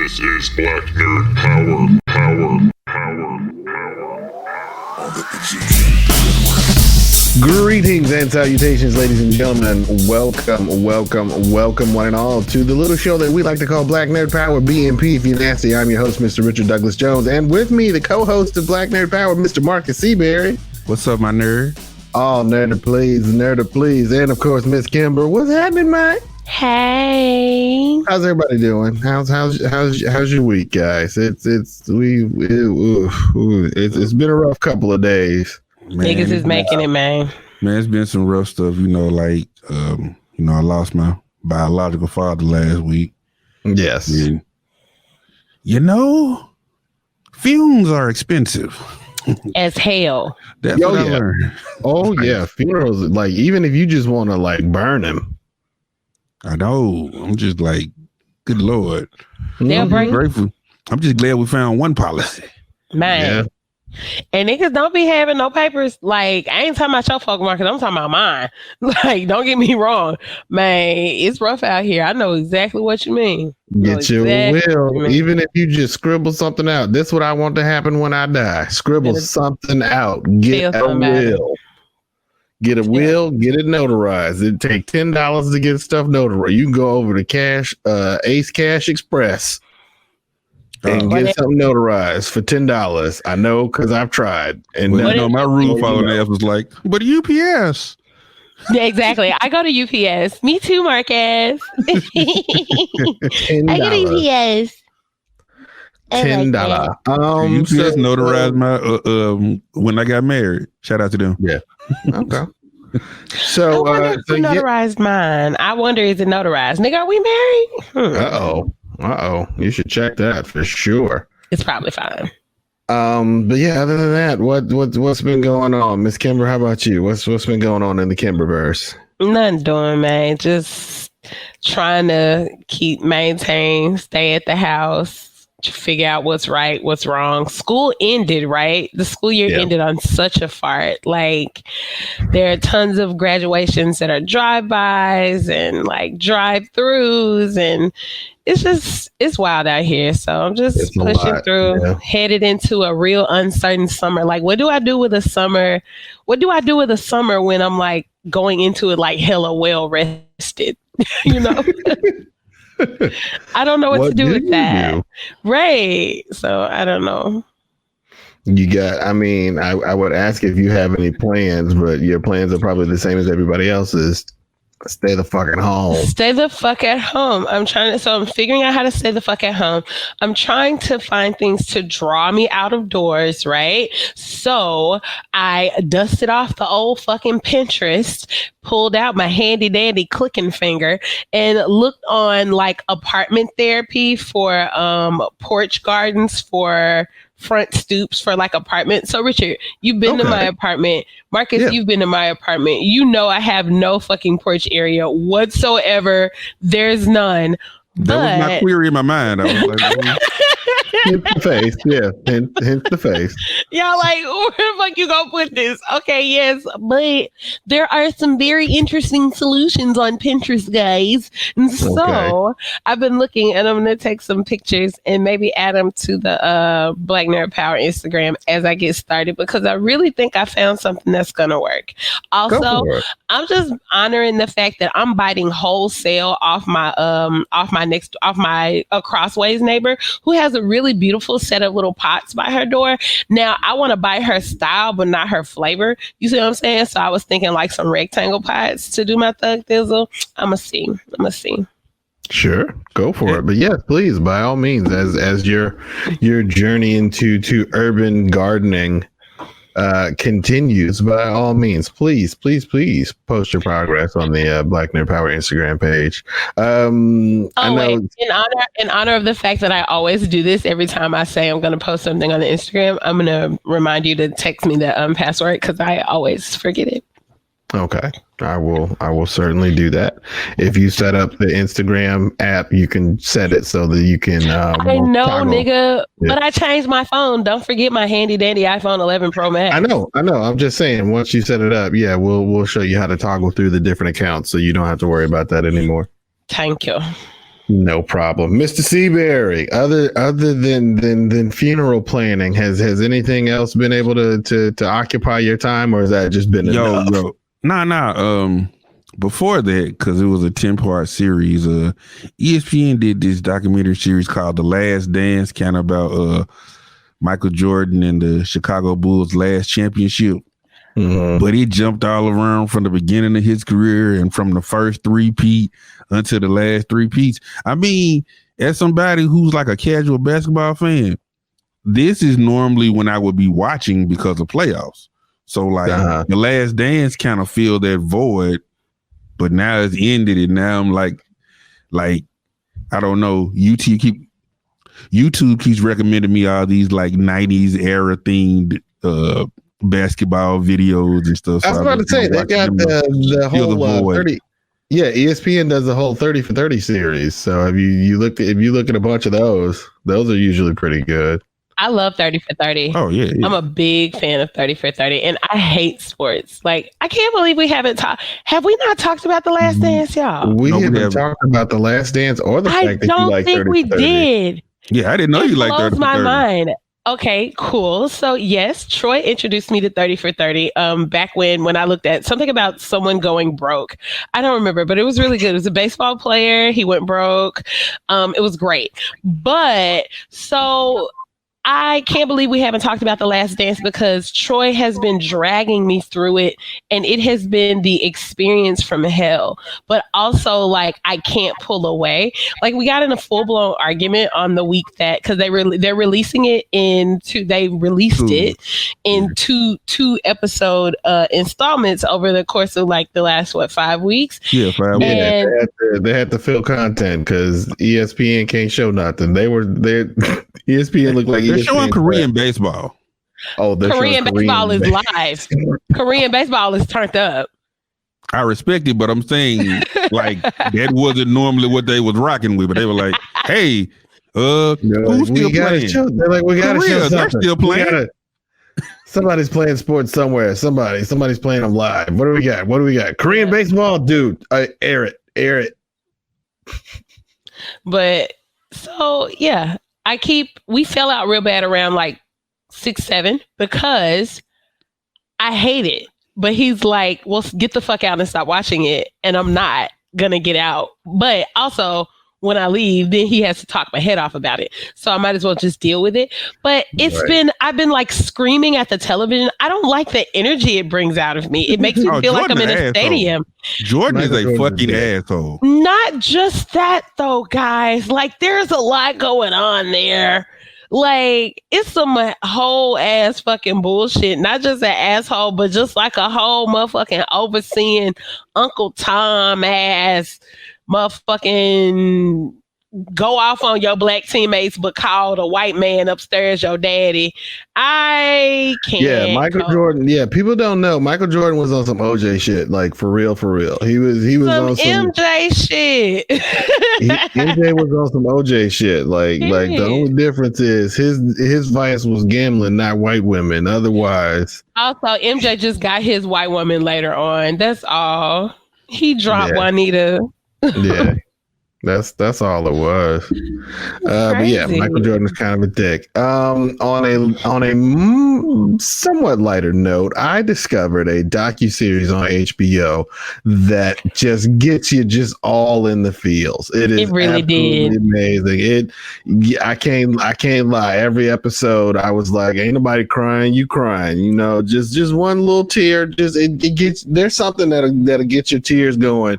This is Black Nerd Power. On the KUDZUKIAN. Greetings and salutations, ladies and gentlemen. Welcome, one and all, to the little show that we like to call Black Nerd Power, BNP if you're nasty. I'm your host, Mr. Richard Douglas Jones, and with me, the co-host of Black Nerd Power, Mr. Marcus Seaberry. What's up, my nerd? Oh, nerder please. And of course, Miss Kimber. What's happening, Mike? Hey. How's everybody doing? How's your week, guys? It's been a rough couple of days. Man, niggas is making it, man. Man, it's been some rough stuff, I lost my biological father last week. Yes. And, fumes are expensive. As hell. That's what I learned. Oh yeah, funerals, like, even if you just want to like burn him. I know. I'm just like, good Lord. I'm grateful. I'm just glad we found one policy. Man. Yeah. And niggas don't be having no papers. Like, I ain't talking about your fucking market. I'm talking about mine. Like, don't get me wrong. Man, it's rough out here. I know exactly what you mean. Get your will. Even if you just scribble something out. This is what I want to happen when I die. Scribble something out. Get a will. Get a will, get it notarized. It take $10 to get stuff notarized. You can go over to Ace Cash Express and get something notarized for $10. I know, because I've tried. And my rule following ass was like, but UPS. Yeah, exactly. I go to UPS. Me too, Marcus. I get UPS. $10. UPS notarized my when I got married. Shout out to them. Yeah. Okay. So who notarized mine? I wonder, is it notarized? Nigga, are we married? Uh-oh. You should check that for sure. It's probably fine. But yeah, other than that, what's been going on? Miss Kimber, how about you? What's been going on in the Kimberverse? Nothing doing, man. Just trying to stay at the house, figure out what's right, what's wrong. School ended, right? The school year ended on such a fart. Like, there are tons of graduations that are drive-bys and like drive-throughs, and it's wild out here. So I'm just pushing through, headed into a real uncertain summer. Like, what do I do with a summer? What do I do with a summer when I'm like going into it like hella well rested? I don't know what to do with that. Right. So I don't know. I would ask if you have any plans, but your plans are probably the same as everybody else's. Stay the fucking home. Stay the fuck at home. I'm figuring out how to stay the fuck at home. I'm trying to find things to draw me out of doors, right? So I dusted off the old fucking Pinterest, pulled out my handy dandy clicking finger, and looked on like apartment therapy for porch gardens, for front stoops for like apartments. So Richard, you've been to my apartment. Marcus, you've been to my apartment. I have no fucking porch area whatsoever. There's none. That was my query in my mind. I was like, hint the face. Yeah. Hint the face. Y'all like, where the fuck you gonna put this? Okay, yes, but there are some very interesting solutions on Pinterest, guys. And so I've been looking, and I'm gonna take some pictures and maybe add them to the Black Nerd Power Instagram as I get started, because I really think I found something that's gonna work. Also, I'm just honoring the fact that I'm biting wholesale off my crossways neighbor who has a really beautiful set of little pots by her door. Now, I want to buy her style, but not her flavor. You see what I'm saying? So I was thinking like some rectangle pots to do my thug thizzle. I'm gonna see. Sure, go for it. But yes, please, by all means, as your journey into urban gardening continues, by all means, please post your progress on the Black Nerd Power Instagram page. In honor of the fact that I always do this every time I say I'm going to post something on the Instagram, I'm going to remind you to text me the password, because I always forget it. Okay, I will certainly do that. If you set up the Instagram app, you can set it so that you can. I know, nigga, but I changed my phone. Don't forget my handy dandy iPhone 11 Pro Max. I know. I'm just saying, once you set it up, we'll show you how to toggle through the different accounts, so you don't have to worry about that anymore. Thank you. No problem, Mr. Seabury. Other than funeral planning, has anything else been able to occupy your time, or has that just been enough? Nah. Before that, because it was a 10-part series, ESPN did this documentary series called The Last Dance, kind of about Michael Jordan and the Chicago Bulls' last championship. Mm-hmm. But it jumped all around from the beginning of his career and from the first three-peat until the last three-peats. I mean, as somebody who's like a casual basketball fan, this is normally when I would be watching because of playoffs. So like The Last Dance kind of filled that void, but now it's ended, and now I'm like I don't know. YouTube keeps recommending me all these like 90s era themed basketball videos and stuff. I was about to say they got the whole 30. Yeah, ESPN does the whole 30 for 30 series. So if you look at a bunch of those are usually pretty good. I love 30 for 30. Oh, yeah. I'm a big fan of 30 for 30. And I hate sports. Like, I can't believe we haven't talked. Have we not talked about The Last Dance, y'all? We haven't talked about The Last Dance or the fact that you like 30 for 30. I don't think we did. Yeah, I didn't know you like 30 for 30. It blows my mind. Okay, cool. So yes, Troy introduced me to 30 for 30 back when I looked at something about someone going broke. I don't remember, but it was really good. It was a baseball player. He went broke. It was great. But so I can't believe we haven't talked about The Last Dance because Troy has been dragging me through it, and it has been the experience from hell. But also, like, I can't pull away. Like, we got in a full blown argument on the week that because they're releasing it in two episode installments over the course of like the last 5 weeks. Yeah, 5 weeks. They had to fill content because ESPN can't show nothing. ESPN looked like they're showing Korean baseball. Oh, Korean baseball is live. Korean baseball is turned up. I respect it, but I'm saying like that wasn't normally what they was rocking with. But they were like, "Hey, who's still playing?" They're like, "We got to show something. They're still playing." Somebody's playing sports somewhere. Somebody's playing them live. What do we got? Korean baseball, dude. Air it. But so yeah. We fell out real bad around like 6, 7 because I hate it. But he's like, well, get the fuck out and stop watching it. And I'm not gonna get out. But also when I leave, then he has to talk my head off about it. So I might as well just deal with it. But I've been like screaming at the television. I don't like the energy it brings out of me. It makes me feel like I'm in a stadium. Jordan is a fucking asshole. Not just that though, guys. Like there's a lot going on there. Like it's some whole ass fucking bullshit. Not just an asshole, but just like a whole motherfucking overseeing Uncle Tom ass motherfucking go off on your black teammates but call the white man upstairs your daddy. I can't. Yeah, Michael Jordan. Yeah, people don't know Michael Jordan was on some OJ shit. Like for real. He was some on some MJ shit. MJ was on some OJ shit. Like the only difference is his vice was gambling, not white women. Otherwise, also MJ just got his white woman later on. That's all. He dropped Juanita. Yeah, that's all it was. But yeah, Michael Jordan's kind of a dick. On a somewhat lighter note, I discovered a docuseries on HBO that just gets you just all in the feels. It really did amazing. I can't lie. Every episode, I was like, "Ain't nobody crying, you crying." You know, just one little tear. It gets there's something that'll get your tears going.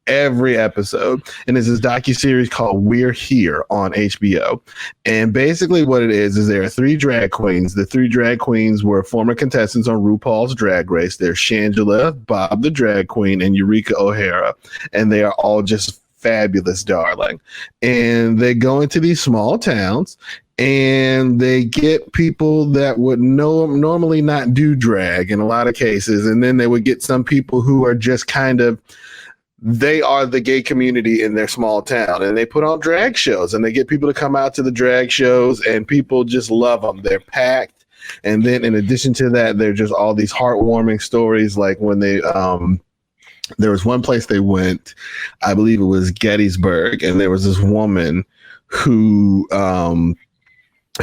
Every episode, and it's this docuseries called We're Here on HBO. And basically what it is there are 3 drag queens. The 3 drag queens were former contestants on RuPaul's Drag Race. They're Shangela, Bob the drag queen, and Eureka O'Hara. And they are all just fabulous, darling. And they go into these small towns and they get people that would normally not do drag in a lot of cases. And then they would get some people who are just kind of they are the gay community in their small town, and they put on drag shows, and they get people to come out to the drag shows, and people just love them. They're packed. And then in addition to that, they're just all these heartwarming stories, like when they there was one place they went, I believe it was Gettysburg, and there was this woman who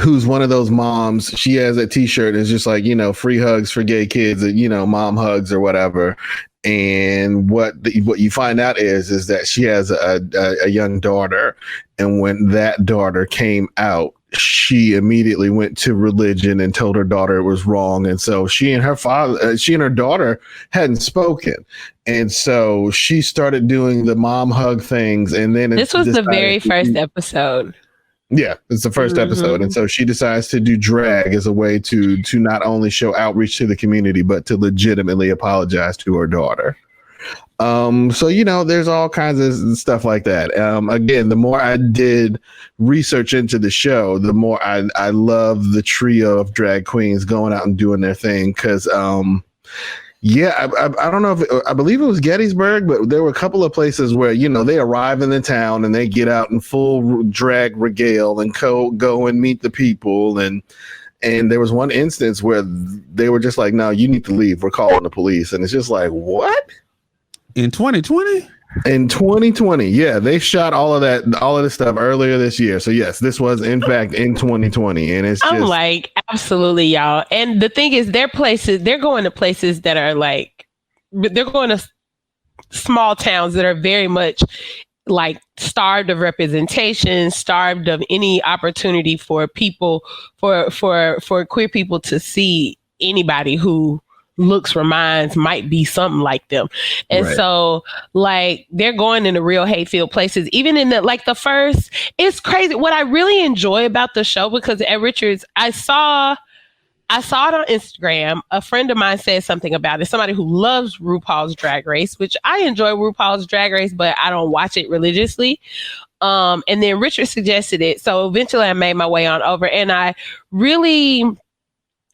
who's one of those moms. She has a t-shirt and it's just like, free hugs for gay kids, mom hugs or whatever. And what you find out is that she has a young daughter, and when that daughter came out, she immediately went to religion and told her daughter it was wrong. And so she and her daughter hadn't spoken. And so she started doing the mom hug things. And then this was the very first episode. Yeah, it's the first episode. And so she decides to do drag as a way to not only show outreach to the community, but to legitimately apologize to her daughter. So, there's all kinds of stuff like that. Again, the more I did research into the show, the more I love the trio of drag queens going out and doing their thing. Because, I don't know if I believe it was Gettysburg, but there were a couple of places where, they arrive in the town and they get out in full drag regale and go and meet the people. And there was one instance where they were just like, no, you need to leave. We're calling the police. And it's just like, what? In 2020? In 2020, yeah, they shot all of this stuff earlier this year. So yes, this was in fact in 2020, and I'm like, absolutely, y'all. And the thing is, they're going to places that are like, they're going to small towns that are very much like starved of representation, starved of any opportunity for people, for queer people to see anybody who looks, reminds, might be something like them. And so like they're going into real hate-filled places, even in the first. It's crazy what I really enjoy about the show, because at Richards, I saw it on Instagram. A friend of mine said something about it. Somebody who loves RuPaul's Drag Race, which I enjoy RuPaul's Drag Race, but I don't watch it religiously. And then Richard suggested it. So eventually I made my way on over, and I really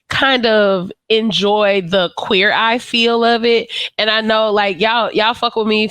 kind of enjoy the queer eye feel of it. And I know like y'all fuck with me,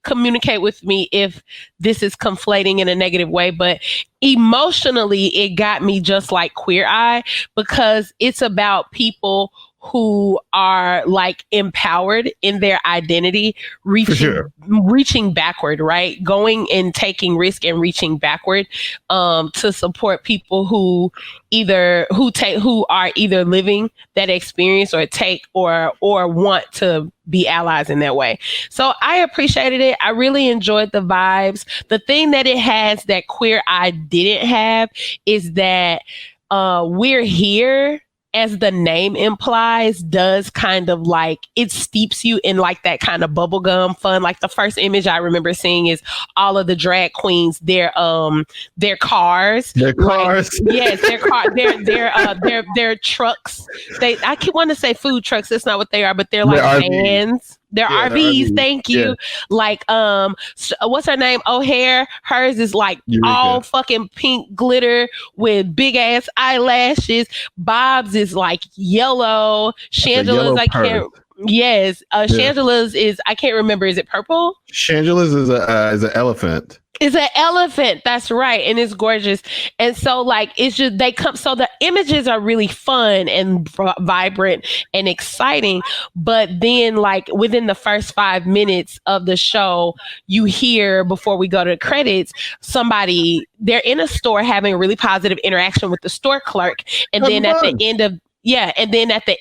communicate with me if this is conflating in a negative way, but emotionally it got me just like Queer Eye, because it's about people who are like empowered in their identity, reaching backward, right? Going and taking risk and reaching backward to support people who are either living that experience or take or want to be allies in that way. So I appreciated it. I really enjoyed the vibes. The thing that it has that Queer Eye didn't have is that We're Here, as the name implies, does kind of like, it steeps you in like that kind of bubblegum fun. Like the first image I remember seeing is all of the drag queens, their cars. Their cars. Like, yes, their trucks. I keep wanting to say food trucks. That's not what they are, but they're like vans. They're RVs. Thank you. Yeah. Like, what's her name? O'Hare. Hers is like all fucking pink glitter with big ass eyelashes. Bob's is like yellow. Shangela's, I can't. Yes. Shangela's is, I can't remember. Is it purple? Shangela's is an elephant. It's an elephant. That's right. And it's gorgeous. And so like, it's just, so the images are really fun and vibrant and exciting. But then like within the first 5 minutes of the show, you hear, before we go to the credits, they're in a store having a really positive interaction with the store clerk. And then at the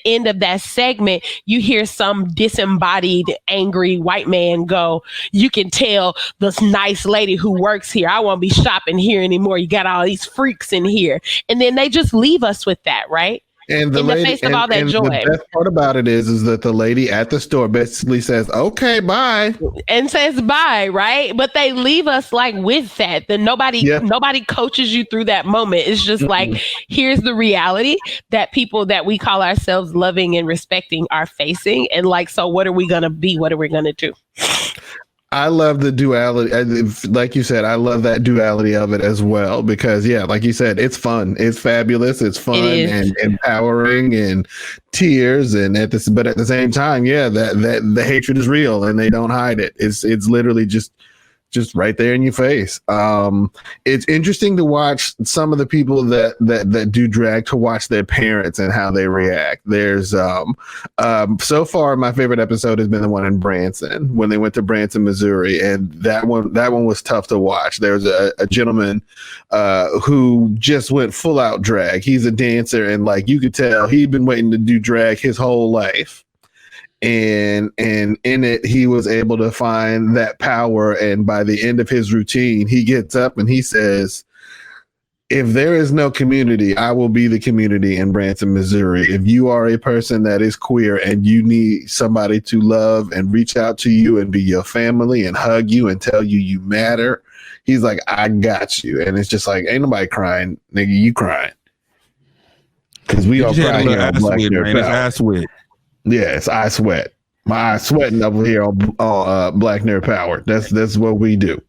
end of that segment, you hear some disembodied, angry white man go, "You can tell this nice lady who works here, I won't be shopping here anymore. You got all these freaks in here." And then they just leave us with that, right? And in the face of all that joy. The best part about it is that the lady at the store basically says, "Okay, bye," and says bye, right? But they leave us like with that. Then nobody coaches you through that moment. It's just like, here's the reality that people that we call ourselves loving and respecting are facing, and like, so what are we gonna be? What are we gonna do? I love the duality. Like you said, I love that duality of it as well, because like you said, it's fun. It's fabulous. It's fun and empowering and tears. But at the same time, that the hatred is real and they don't hide it. It's literally just just right there in your face. It's interesting to watch some of the people that do drag, to watch their parents and how they react. There's so far my favorite episode has been the one in Branson, when they went to Branson, Missouri, and that one was tough to watch. There's a gentleman who just went full out drag. He's a dancer, and like you could tell he'd been waiting to do drag his whole life. And in it, he was able to find that power. And by the end of his routine, he gets up and he says, if there is no community, I will be the community in Branson, Missouri. If you are a person that is queer and you need somebody to love and reach out to you and be your family and hug you and tell you you matter, he's like, I got you. And it's just like, ain't nobody crying, nigga, you crying. Because we all cry here on Black Nerd Power. Yeah, it's I sweat. My eyes sweating over here on Black Nerd Power. That's what we do.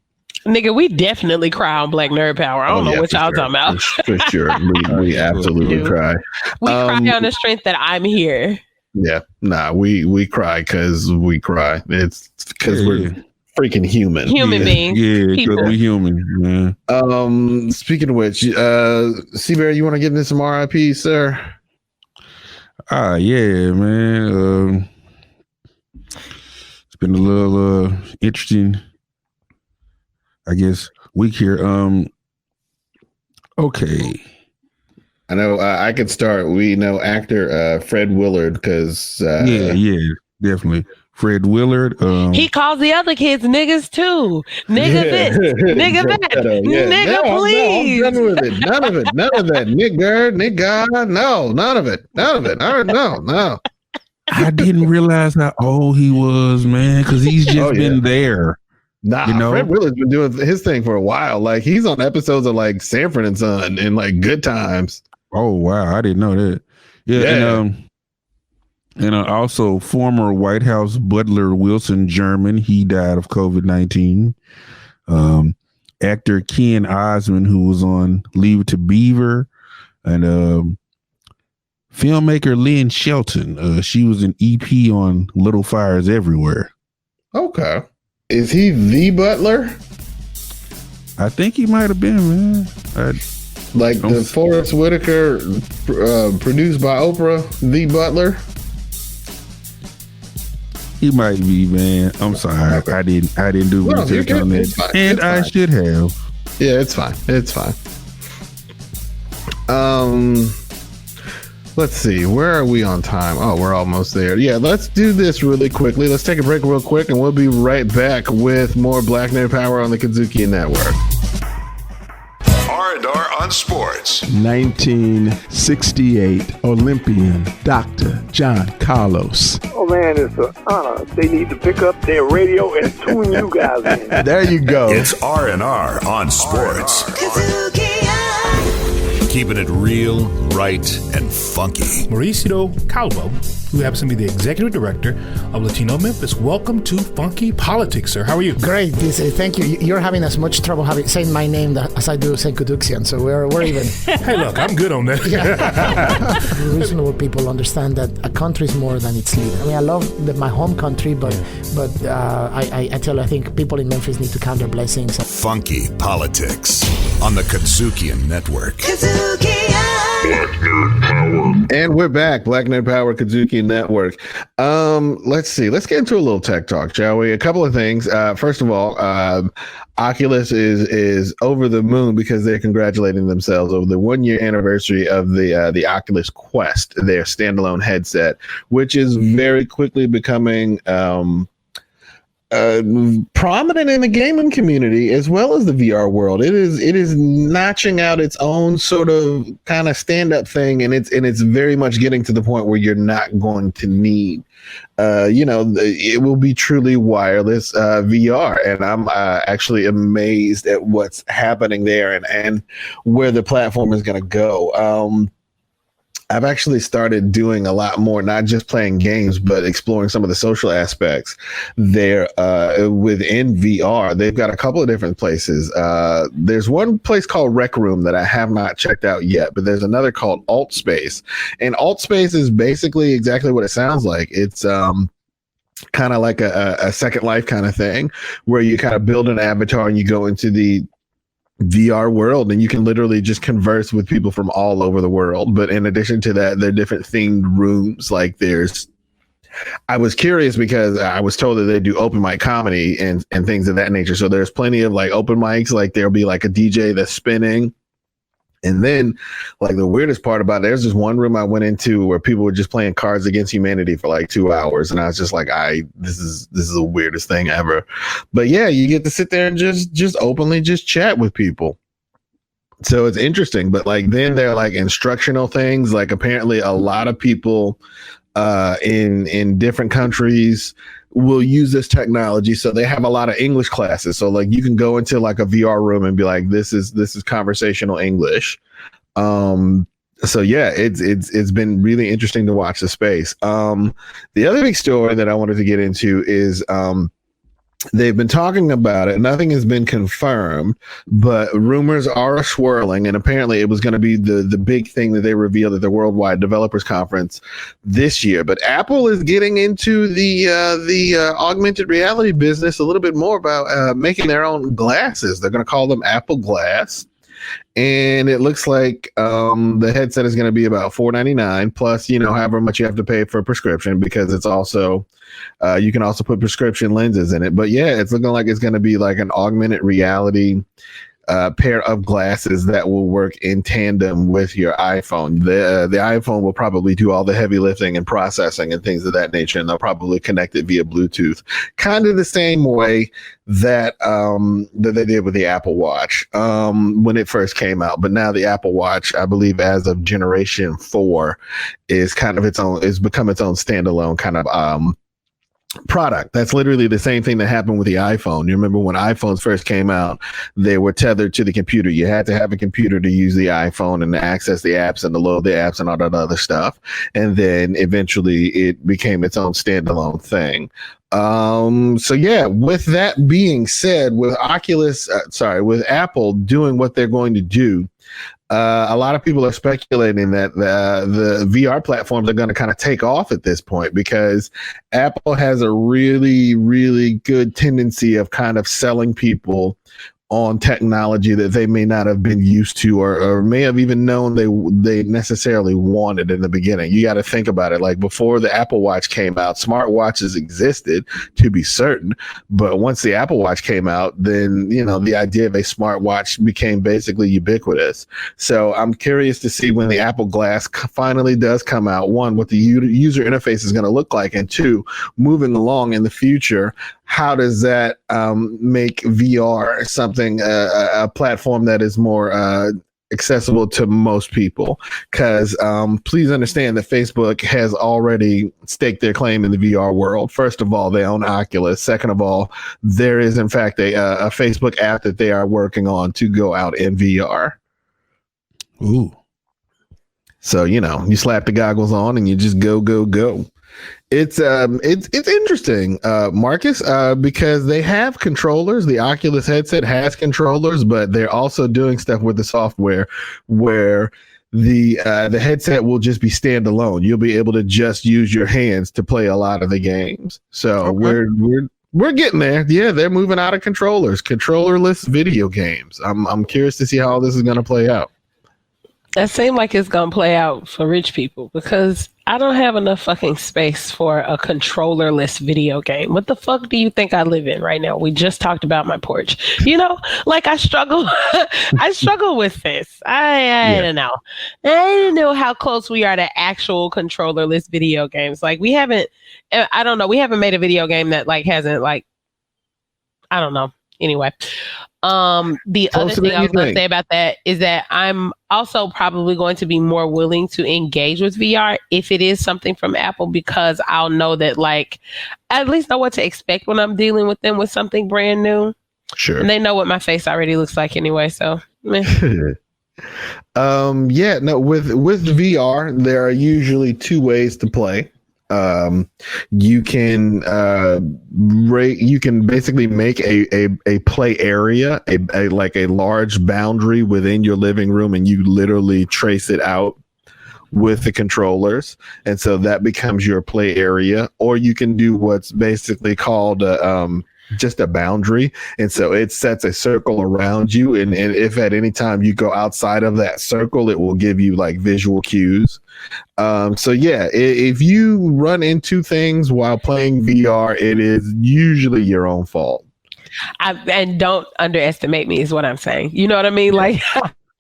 Nigga, we definitely cry on Black Nerd Power. I don't know what y'all talking about. For sure. We absolutely cry. We cry on the strength that I'm here. Yeah. Nah, we cry because we cry. It's because we're freaking human. Human beings. Yeah, because we're human, man. Speaking of which, Seabear, you want to give this some RIP, sir? Yeah, man. It's been a little interesting, I guess, week here. Okay. I know I could start. We know actor Fred Willard because yeah, definitely. Fred Willard. He calls the other kids niggas too. Nigga this, nigga that, nigga please. No, I'm done with it. None of that. Nigga, no, none of it. No. I didn't realize how old he was, man, because he's just been there. Nah, you know? Fred Willard's been doing his thing for a while. Like he's on episodes of like Sanford and Son and like Good Times. Oh wow, I didn't know that. Yeah. And also former White House butler Wilson German, he died of COVID-19. Actor Ken Osmond, who was on Leave It to Beaver, and filmmaker Lynn Shelton. She was an EP on Little Fires Everywhere. Okay. Is he the butler? I think he might have been, man. Like the Forrest Whitaker produced by Oprah, The Butler? He might be, man. I'm sorry. Okay. I didn't do research on that. And I should have. Yeah, it's fine. Let's see. Where are we on time? Oh, we're almost there. Yeah, let's do this really quickly. Let's take a break real quick, and we'll be right back with more Black Nerd Power on the KUDZUKIAN Network. R&R on Sports. 1968 Olympian Dr. John Carlos. Oh man, it's an honor. They need to pick up their radio and tune you guys in. There you go. It's R&R on Sports. Keeping it real, right, and funky. Mauricio Calvo, who happens to be the executive director of Latino Memphis. Welcome to Funky Politics, sir. How are you? Great. Thank you. You're having as much trouble saying my name as I do saying KUDZUKIAN, so we're even. Hey, look, I'm good on that. Reasonable people understand that a country is more than its leader. I mean, I love my home country, but I think people in Memphis need to count their blessings. Funky Politics on the KUDZUKIAN Network. Black Nerd Power. And we're back. Black Nerd Power, KUDZUKIAN Network. Let's see. Let's get into a little tech talk, shall we? A couple of things. First of all, Oculus is over the moon because they're congratulating themselves over the 1-year anniversary of the Oculus Quest, their standalone headset, which is very quickly becoming prominent in the gaming community as well as the VR world. It is notching out its own sort of kind of stand-up thing, and it's very much getting to the point where you're not going to need it will be truly wireless VR, and I'm actually amazed at what's happening there and where the platform is going to go. I've actually started doing a lot more, not just playing games, but exploring some of the social aspects there within VR. They've got a couple of different places. There's one place called Rec Room that I have not checked out yet, but there's another called Alt Space. And Alt Space is basically exactly what it sounds like. It's kind of like a Second Life kind of thing, where you kind of build an avatar and you go into the VR world and you can literally just converse with people from all over the world. But in addition to that, there are different themed rooms. Like I was curious because I was told that they do open mic comedy and things of that nature. So there's plenty of like open mics, like there'll be like a DJ that's spinning. And then like the weirdest part about it, there's this one room I went into where people were just playing Cards Against Humanity for like 2 hours. And I was just like, this is the weirdest thing ever. But yeah, you get to sit there and just openly just chat with people. So it's interesting. But like then there are like instructional things. Like apparently a lot of people in different countries will use this technology. So they have a lot of English classes. So like you can go into like a VR room and be like, this is conversational English. So yeah, it's been really interesting to watch the space. The other big story that I wanted to get into is they've been talking about it. Nothing has been confirmed, but rumors are swirling. And apparently it was going to be the big thing that they revealed at the Worldwide Developers Conference this year. But Apple is getting into the augmented reality business a little bit more about making their own glasses. They're going to call them Apple Glass. And it looks like the headset is going to be about $499 plus, however much you have to pay for a prescription, because it's also you can also put prescription lenses in it. But yeah, it's looking like it's going to be like an augmented reality pair of glasses that will work in tandem with your iPhone. The iPhone will probably do all the heavy lifting and processing and things of that nature, and they'll probably connect it via Bluetooth, kind of the same way that they did with the Apple Watch when it first came out. But now the Apple Watch, I believe, as of Generation 4, is kind of become its own standalone kind of product. That's literally the same thing that happened with the iPhone. You remember when iPhones first came out, they were tethered to the computer. You had to have a computer to use the iPhone and to access the apps and to load the apps and all that other stuff. And then eventually it became its own standalone thing. So yeah, with that being said, with with Apple doing what they're going to do, a lot of people are speculating that the VR platforms are going to kind of take off at this point, because Apple has a really, really good tendency of kind of selling people on technology that they may not have been used to or may have even known they necessarily wanted in the beginning. You got to think about it. Like before the Apple Watch came out, smartwatches existed, to be certain. But once the Apple Watch came out, then, the idea of a smartwatch became basically ubiquitous. So I'm curious to see when the Apple Glass finally does come out, one, what the user interface is going to look like, and two, moving along in the future, how does that make VR something, a platform that is more accessible to most people? Because please understand that Facebook has already staked their claim in the VR world. First of all, they own Oculus. Second of all, there is in fact a Facebook app that they are working on to go out in VR. Ooh. So, you slap the goggles on and you just go. It's interesting, Marcus, because they have controllers. The Oculus headset has controllers, but they're also doing stuff with the software where the headset will just be standalone. You'll be able to just use your hands to play a lot of the games. So okay. We're getting there. Yeah, they're moving out of controllerless video games. I'm curious to see how all this is going to play out. That seems like it's going to play out for rich people, because I don't have enough fucking space for a controllerless video game. What the fuck do you think I live in right now? We just talked about my porch. I struggle. I struggle with this. I don't know. I don't know how close we are to actual controllerless video games. Like we haven't made a video game that hasn't I don't know. Anyway. The other thing I was going to say about that is that I'm also probably going to be more willing to engage with VR if it is something from Apple, because I'll know that I at least know what to expect when I'm dealing with them with something brand new. Sure. And they know what my face already looks like anyway. So, with VR, there are usually two ways to play. You can basically make a play area, a large boundary within your living room, and you literally trace it out with the controllers, and so that becomes your play area. Or you can do what's basically called just a boundary, and so it sets a circle around you, and if at any time you go outside of that circle, it will give you like visual cues. So yeah, if you run into things while playing VR, it is usually your own fault. And don't underestimate me is what I'm saying. You know what I mean? Like,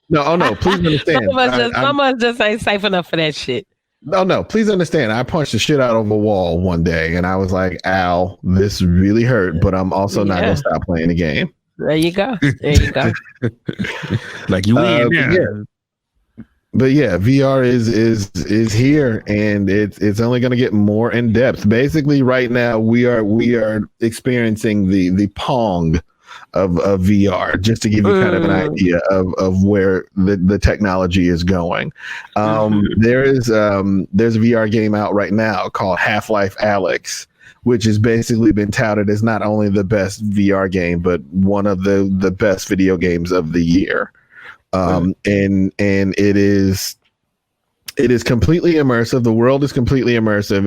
no, please understand. Some of us just ain't safe enough for that shit. No, please understand. I punched the shit out of a wall one day, and I was like, "Ow, this really hurt," but I'm also not gonna stop playing the game. There you go. Like you win. But yeah, VR is here, and it's only going to get more in depth. Basically, right now we are experiencing the Pong of VR, just to give you kind of an idea of where the technology is going. There's a VR game out right now called Half-Life Alyx, which has basically been touted as not only the best VR game, but one of the best video games of the year. And it is completely immersive. The world is completely immersive.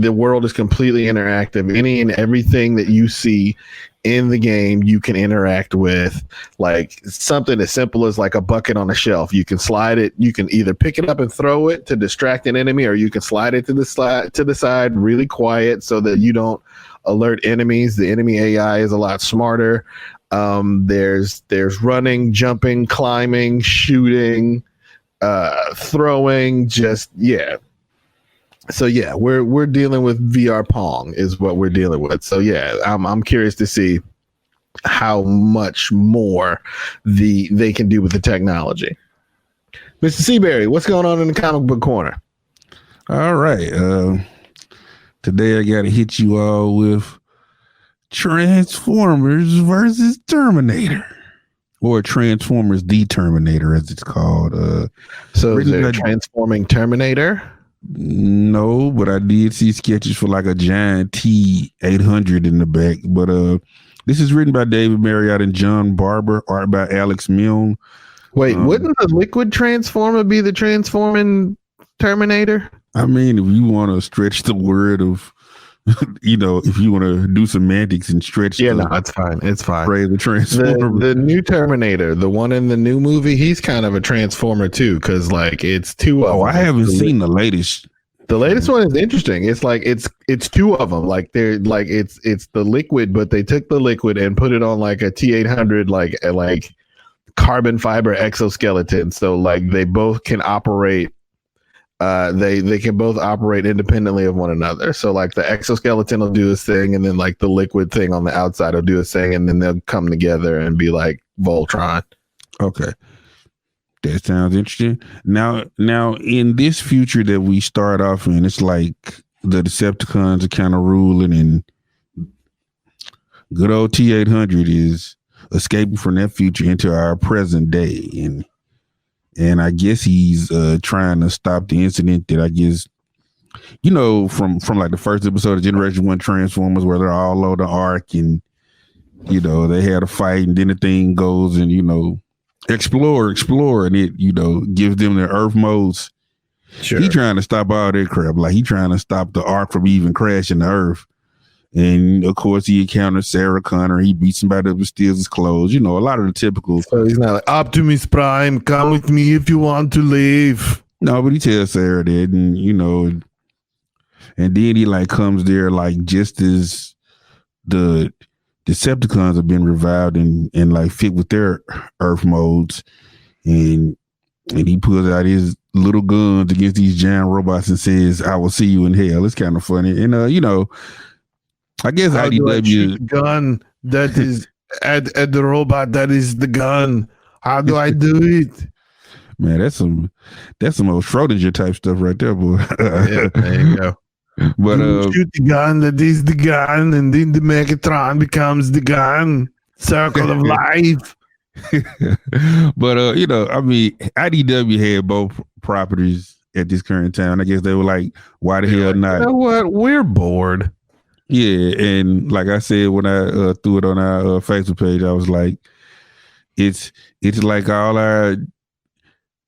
The world is completely interactive. Any and everything that you see in the game, you can interact with, like something as simple as like a bucket on a shelf. You can slide it. You can either pick it up and throw it to distract an enemy, or you can slide it to the side really quiet so that you don't alert enemies. The enemy AI is a lot smarter. There's running, jumping, climbing, shooting, throwing, so yeah, we're dealing with VR Pong is what we're dealing with. So yeah, I'm curious to see how much more they can do with the technology. Mr. Seabury, what's going on in the comic book corner? All right, today I gotta hit you all with Transformers versus Terminator, or Transformers the Terminator as it's called. So is it Transforming Terminator? No, but I did see sketches for like a giant T-800 in the back. But this is written by David Marriott and John Barber, art by Alex Milne. Wait, wouldn't the liquid transformer be the transforming Terminator? I mean, if you want to stretch the word of, if you want to do semantics and stretch. Yeah, no, it's fine. It's fine. The Transformer. The new Terminator, the one in the new movie, he's kind of a transformer too, because like it's two of them. I haven't seen the latest. The latest one is interesting. It's like it's two of them. Like they're like it's the liquid, but they took the liquid and put it on like a T-800 like carbon fiber exoskeleton. So like they both can operate. They can both operate independently of one another. So like the exoskeleton will do its thing, and then like the liquid thing on the outside will do its thing, and then they'll come together and be like Voltron. Okay, that sounds interesting. Now in this future that we start off in, it's like the Decepticons are kind of ruling, and good old T-800 is escaping from that future into our present day, and I guess he's trying to stop the incident that I guess, from like the first episode of Generation 1 Transformers, where they're all over the arc, and they had a fight, and then the thing goes and explore, and it gives them their Earth modes. Sure. He trying to stop all that crap. Like he trying to stop the arc from even crashing the Earth. And of course, he encounters Sarah Connor. He beats somebody up and steals his clothes. A lot of the typical. So he's not like, Optimus Prime, come with me if you want to leave. No, but he tells Sarah that, and and then he like comes there like just as the Decepticons have been revived and like fit with their Earth modes, and he pulls out his little guns against these giant robots and says, "I will see you in hell." It's kind of funny, and I guess IDW gun that is at the robot that is the gun. How do I do it? Man, that's some old Schrodinger type stuff right there, boy. Yeah, there you go. But shoot the gun that is the gun, and then the Megatron becomes the gun. Circle of life. But I mean, IDW had both properties at this current time. I guess they were like, why the hell not? You know what? We're bored. Yeah, and like I said when I threw it on our Facebook page, I was like, it's like all our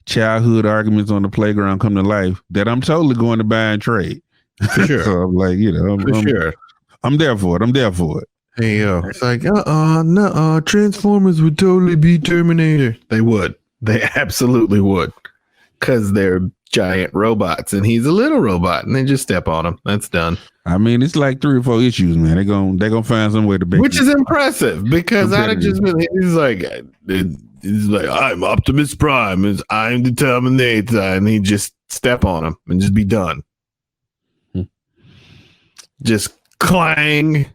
childhood arguments on the playground come to life that I'm totally going to buy and trade. For sure. So I'm like, I'm there for it. I'm there for it. Hey, yo, it's like, no, Transformers would totally be Terminator. They would. They absolutely would. Because they're giant robots, and he's a little robot, and they just step on him. That's done. I mean, it's like 3 or 4 issues, man. They're gonna find some way to make Which is impressive, because I'd have just been, he's like, I'm Optimus Prime, I'm the Terminator, and he just step on him and just be done. Just clang.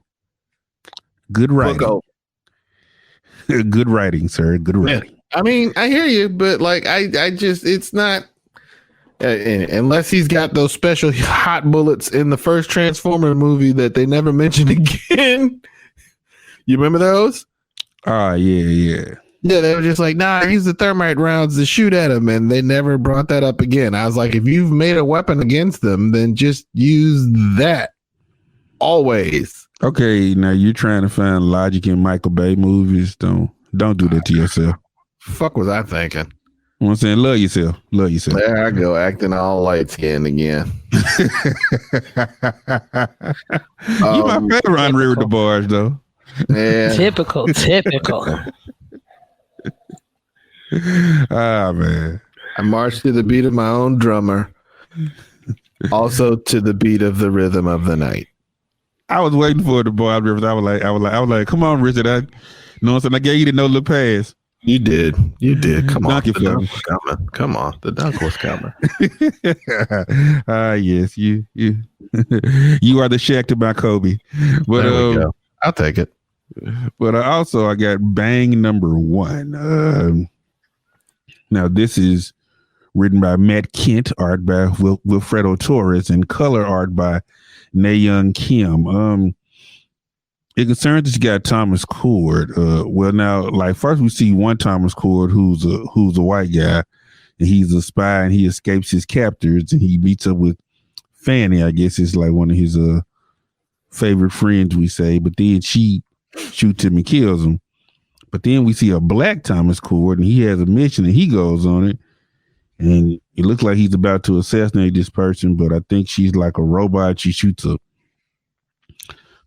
Good writing. Good writing, sir. Good writing. Yeah. I mean, I hear you, but like, I just, it's not, unless he's got those special hot bullets in the first Transformer movie that they never mentioned again. You remember those? Yeah. Yeah, they were just like, nah, use the thermite rounds to shoot at him, and they never brought that up again. I was like, if you've made a weapon against them, then just use that. Always. Okay, now you're trying to find logic in Michael Bay movies. Don't do that to yourself. Fuck was I thinking? You know what I'm saying? Love yourself. There I go, acting all light skinned again. You my favorite on Rear the Bars, though. Yeah. Typical. Man. I marched to the beat of my own drummer. Also to the beat of the rhythm of the night. I was waiting for the boy. I was like, come on, Richard. You know what I'm saying? I gave you the no little pass. You did. Come on. The dunk was coming. Come on. The dunk was coming. Yes, you you are the Shaq to my Kobe. But there we go. I'll take it. But also I got Bang number 1. Now this is written by Matt Kent, art by Wilfredo Torres, and color art by Nayoung Kim. It concerns that you got Thomas Cord. Well, now, like, first we see one Thomas Cord who's a white guy, and he's a spy, and he escapes his captors, and he meets up with Fanny. I guess it's like one of his favorite friends, we say. But then she shoots him and kills him. But then we see a black Thomas Cord, and he has a mission, and he goes on it, and it looks like he's about to assassinate this person. But I think she's like a robot. She shoots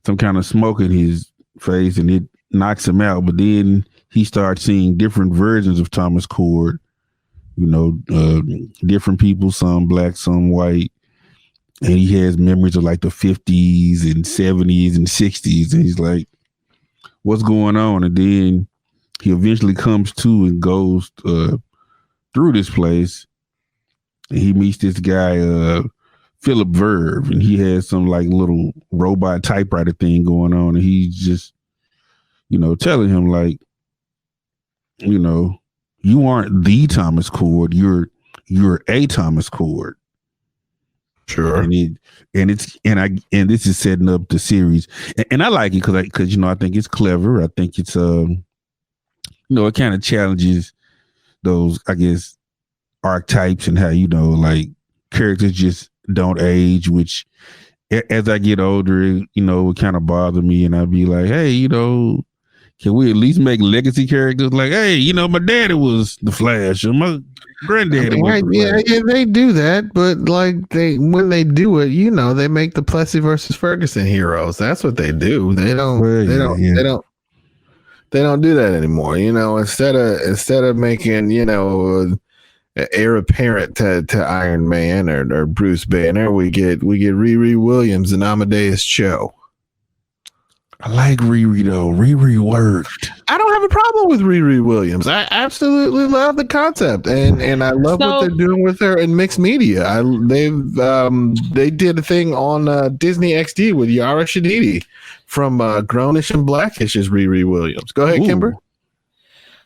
some kind of smoke in his face, and it knocks him out. But then he starts seeing different versions of Thomas Cord, different people, some black, some white. And he has memories of like the 50s and 70s and 60s. And he's like, what's going on? And then he eventually comes to and goes through this place. And he meets this guy, Philip Verve, and he has some like little robot typewriter thing going on, and he's just, telling him like, you aren't the Thomas Cord, you're a Thomas Cord. Sure. And this is setting up the series, and I like it because I think it's clever. I think it's it kind of challenges those, I guess, archetypes and how like characters just don't age, which as I get older, it kind of bother me, and I'd be like, hey, can we at least make legacy characters like, hey, my daddy was the Flash, or my granddaddy was the Flash. Yeah, they do that, but like when they do it, they make the Plessy versus Ferguson heroes. That's what they do. They don't do that anymore. Instead of making, heir apparent to Iron Man or Bruce Banner, we get Riri Williams and Amadeus Cho. I like Riri though. Riri worked. I don't have a problem with Riri Williams. I absolutely love the concept, and I love what they're doing with her in mixed media. They did a thing on Disney XD with Yara Shahidi from Grownish and Blackish as Riri Williams. Go ahead, Kimber.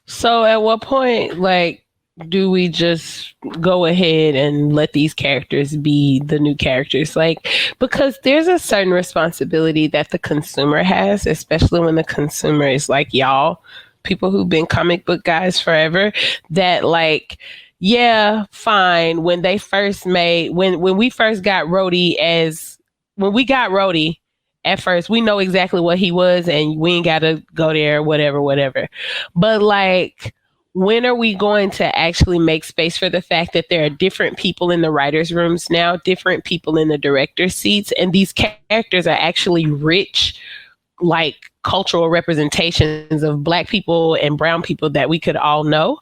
So at what point, like, do we just go ahead and let these characters be the new characters? Like, because there's a certain responsibility that the consumer has, especially when the consumer is like y'all, people who've been comic book guys forever, that like, yeah, fine. When we first got Rhodey when we got Rhodey, at first, we know exactly what he was, and we ain't got to go there, whatever. But like, when are we going to actually make space for the fact that there are different people in the writers' rooms now, different people in the director's seats, and these characters are actually rich, like cultural representations of Black people and brown people that we could all know?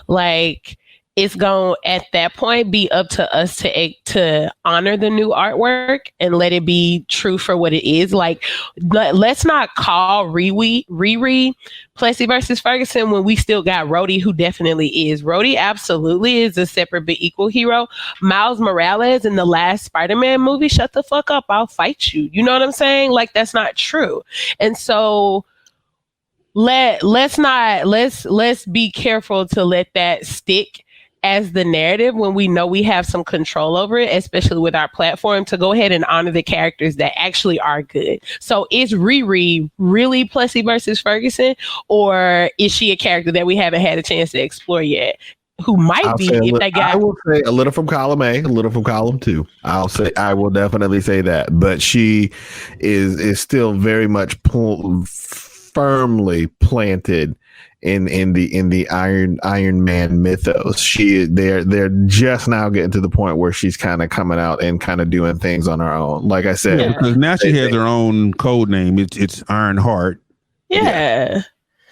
Like, it's going to, at that point, be up to us to honor the new artwork and let it be true for what it is. Like, let's not call Riri Plessy versus Ferguson when we still got Rhodey, who definitely is. Rhodey absolutely is a separate but equal hero. Miles Morales in the last Spider-Man movie, shut the fuck up, I'll fight you. You know what I'm saying? Like, that's not true. And so let's be careful to let that stick as the narrative when we know we have some control over it, especially with our platform, to go ahead and honor the characters that actually are good. So is Riri really Plessy versus Ferguson, or is she a character that we haven't had a chance to explore yet? Who might be if they got... I will say a little from column A, a little from column 2. I will definitely say that, but she is still very much firmly planted in the Iron Man mythos. They're just now getting to the point where she's kind of coming out and kind of doing things on her own. Like I said, because now she has her own code name. It's Ironheart. Yeah.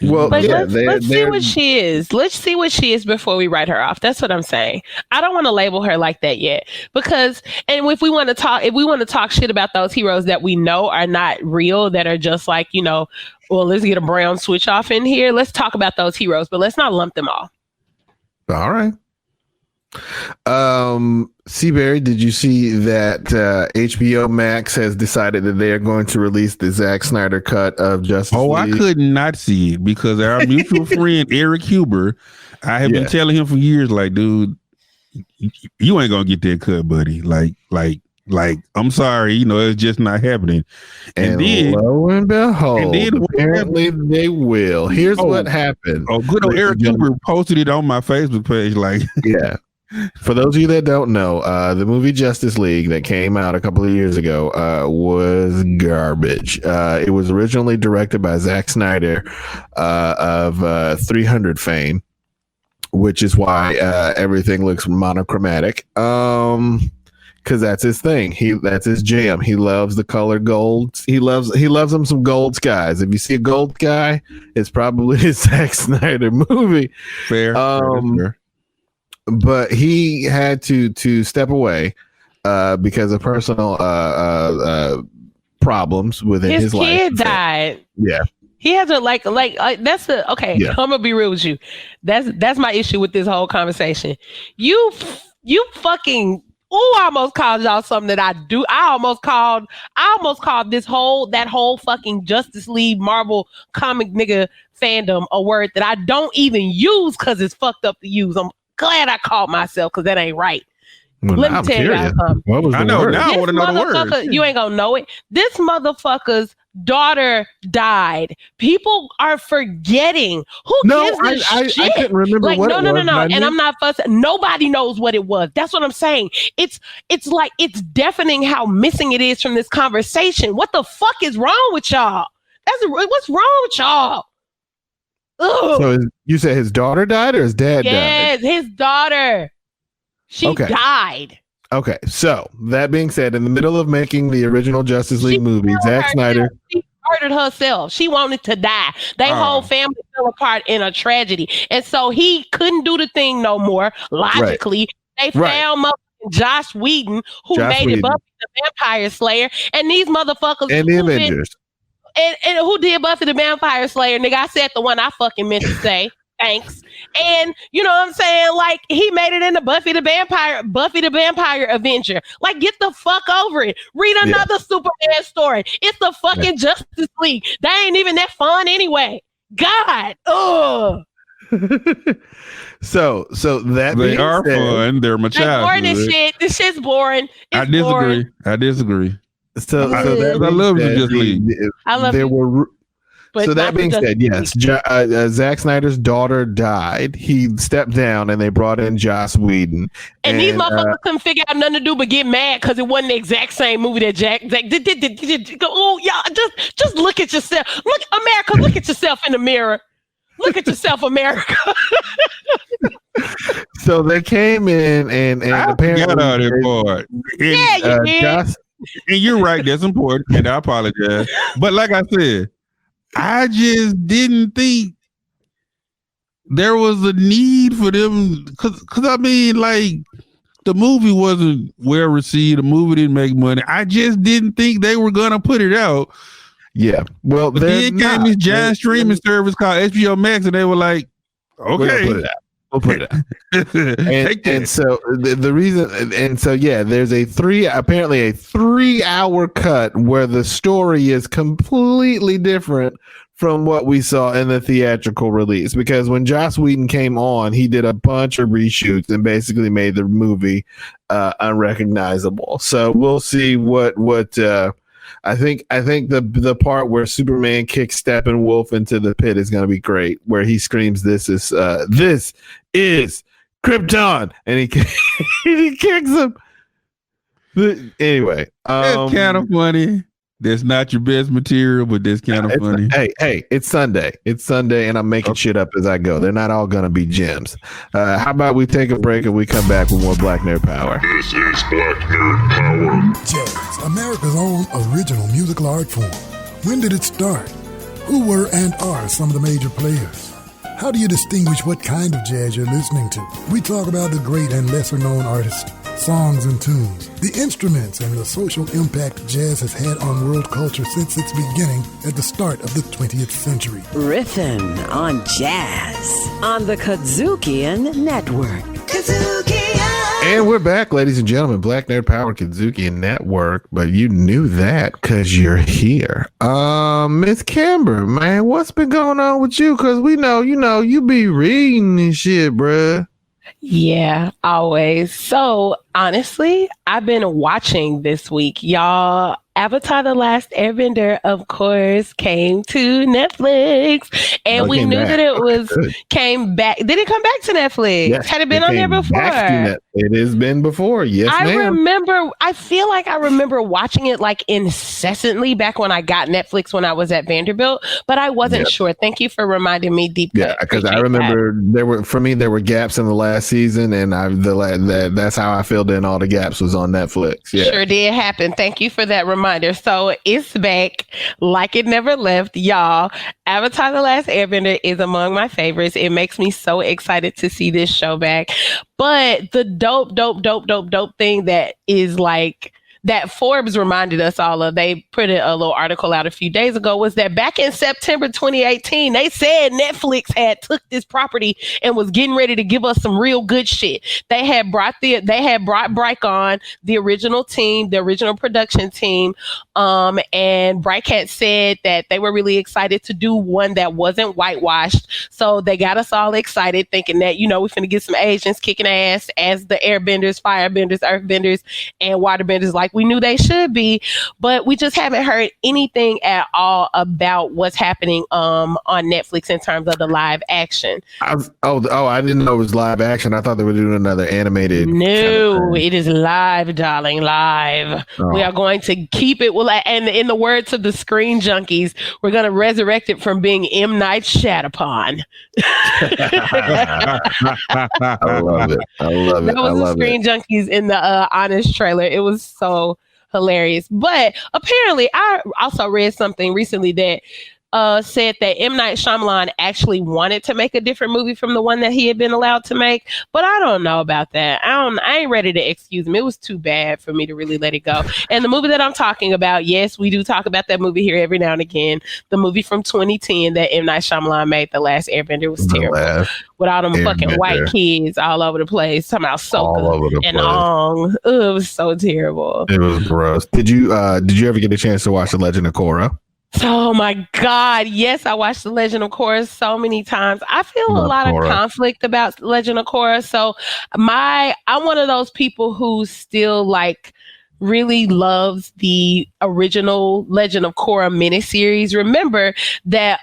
Well, like, let's see what she is. Let's see what she is before we write her off. That's what I'm saying. I don't want to label her like that yet, because, and if we want to talk shit about those heroes that we know are not real, that are just like, you know, well, let's get a brown switch off in here. Let's talk about those heroes, but let's not lump them all. All right. Seaberry, did you see that HBO Max has decided that they are going to release the Zack Snyder cut of Justice League? I could not see it because our mutual friend Eric Huber, I have been telling him for years, like, dude, you ain't gonna get that cut, buddy. Like, I'm sorry, you know, it's just not happening. And then, lo and behold, apparently they will. Here's what happened. Oh, good old Eric Huber posted it on my Facebook page. Like, yeah. For those of you that don't know, the movie Justice League that came out a couple of years ago was garbage. It was originally directed by Zack Snyder of 300 fame, which is why everything looks monochromatic. Because that's his thing. That's his jam. He loves the color golds. He loves them some gold skies. If you see a gold sky, it's probably a Zack Snyder movie. Fair. But he had to step away because of personal problems within his life. His kid died. Yeah. He has a like that's the okay. Yeah. I'm gonna be real with you. That's my issue with this whole conversation. You fucking. Oh, I almost called y'all something that I do. I almost called that whole fucking Justice League Marvel comic nigga fandom a word that I don't even use because it's fucked up to use. I'm glad I called myself because that ain't right. Well, let me tell y'all something. What was the word? Now I want to know the word. You ain't gonna know it. This motherfucker's daughter died. People are forgetting. Who gives a shit? I couldn't remember like, what no, it no, was. No. And I'm not fussing. Nobody knows what it was. That's what I'm saying. It's like it's deafening how missing it is from this conversation. What the fuck is wrong with y'all? What's wrong with y'all? Ugh. So you said his daughter died or his dad died? Yes, his daughter. She died. Okay, so that being said, in the middle of making the original Justice League movie, Zack Snyder... She murdered herself. She wanted to die. Their whole family fell apart in a tragedy. And so he couldn't do the thing no more. Logically, they found Joss Whedon, who made Buffy the Vampire Slayer. And these motherfuckers... And the Avengers. And who did Buffy the Vampire Slayer? Nigga, I said the one I fucking meant to say. Thanks. And you know what I'm saying? Like, he made it into Buffy the Vampire Avenger. Like, get the fuck over it. Read another Superman story. It's the fucking Justice League. They ain't even that fun anyway. God. Ugh. So that they are fun. They're my child. Boring as shit. This shit's boring. I disagree. So I love the Justice League. I love it. But so that being said, yes, Zack Snyder's daughter died. He stepped down, and they brought in Joss Whedon. And these motherfuckers couldn't figure out nothing to do but get mad because it wasn't the exact same movie that Zack did. Oh, y'all, just look at yourself. Look, America, look at yourself in the mirror. Look at yourself, America. So they came in and apparently got out that part. Yeah, you did. And you're right, that's important, and I apologize. But like I said, I just didn't think there was a need for them because I mean, like, the movie wasn't well received. The movie didn't make money. I just didn't think they were gonna put it out. Yeah. Well, then came this giant streaming service called HBO Max, and they were like, okay. We'll put it out. and so the reason, and so yeah, there's apparently a 3-hour cut where the story is completely different from what we saw in the theatrical release. Because when Joss Whedon came on, he did a bunch of reshoots and basically made the movie unrecognizable. So we'll see what I think the part where Superman kicks Steppenwolf into the pit is going to be great, where he screams, "This is Krypton," and he he kicks him. But anyway, that's kind of funny. That's not your best material, but that's kind of funny. Hey, it's Sunday. It's Sunday, and I'm making shit up as I go. They're not all going to be gems. How about we take a break and we come back with more Black Nerd Power? This is Black Nerd Power. Jazz, America's own original musical art form. When did it start? Who were and are some of the major players? How do you distinguish what kind of jazz you're listening to? We talk about the great and lesser-known artists, songs and tunes, the instruments, and the social impact jazz has had on world culture since its beginning at the start of the 20th century. Riffin' on jazz on the KUDZUKIAN Network. KUDZUKIAN! And we're back, ladies and gentlemen. Black Nerd Power KUDZUKIAN Network. But you knew that because you're here. Miss Camber, man, what's been going on with you? Because we know, you be reading this shit, bruh. Yeah, always. So honestly, I've been watching this week, y'all. Avatar: The Last Airbender, of course, came to Netflix, and we knew that it came back. Did it come back to Netflix? Yes, had it been on there before? It has been before. Yes, ma'am. I feel like I remember watching it like incessantly back when I got Netflix when I was at Vanderbilt, but I wasn't sure. Thank you for reminding me, Deep. Yeah, because I remember there were gaps in the last season, and that's how I filled in all the gaps was on Netflix. Yeah, sure did happen. Thank you for that reminder. So it's back like it never left, y'all. Avatar: The Last Airbender is among my favorites. It makes me so excited to see this show back. But the dope thing that is like that Forbes reminded us all of, they put a little article out a few days ago, was that back in September 2018, they said Netflix had took this property and was getting ready to give us some real good shit. They had brought Bryke on, the original team, the original production team, and Bryke had said that they were really excited to do one that wasn't whitewashed. So they got us all excited, thinking that, we're finna get some Asians kicking ass as the airbenders, firebenders, earthbenders, and waterbenders, like we knew they should be, but we just haven't heard anything at all about what's happening on Netflix in terms of the live action. I didn't know it was live action. I thought they were doing another animated. No, it is live, darling, live. We are going to keep it. Well, and in the words of the Screen Junkies, we're going to resurrect it from being M. Night Shyamalan. I love it. That was the Screen Junkies in the Honest trailer. It was so hilarious. But apparently, I also read something recently that said that M. Night Shyamalan actually wanted to make a different movie from the one that he had been allowed to make. But I don't know about that. I ain't ready to excuse him. It was too bad for me to really let it go. And the movie that I'm talking about, yes, we do talk about that movie here every now and again. The movie from 2010 that M. Night Shyamalan made, The Last Airbender, was terrible. With all them fucking white kids all over the place. Talking about Sokka and Ong. It was so terrible. It was gross. Did you ever get a chance to watch The Legend of Korra? Oh my God. Yes, I watched The Legend of Korra so many times. I feel a lot of conflict about Legend of Korra. So I'm one of those people who still really loves the original Legend of Korra miniseries. Remember that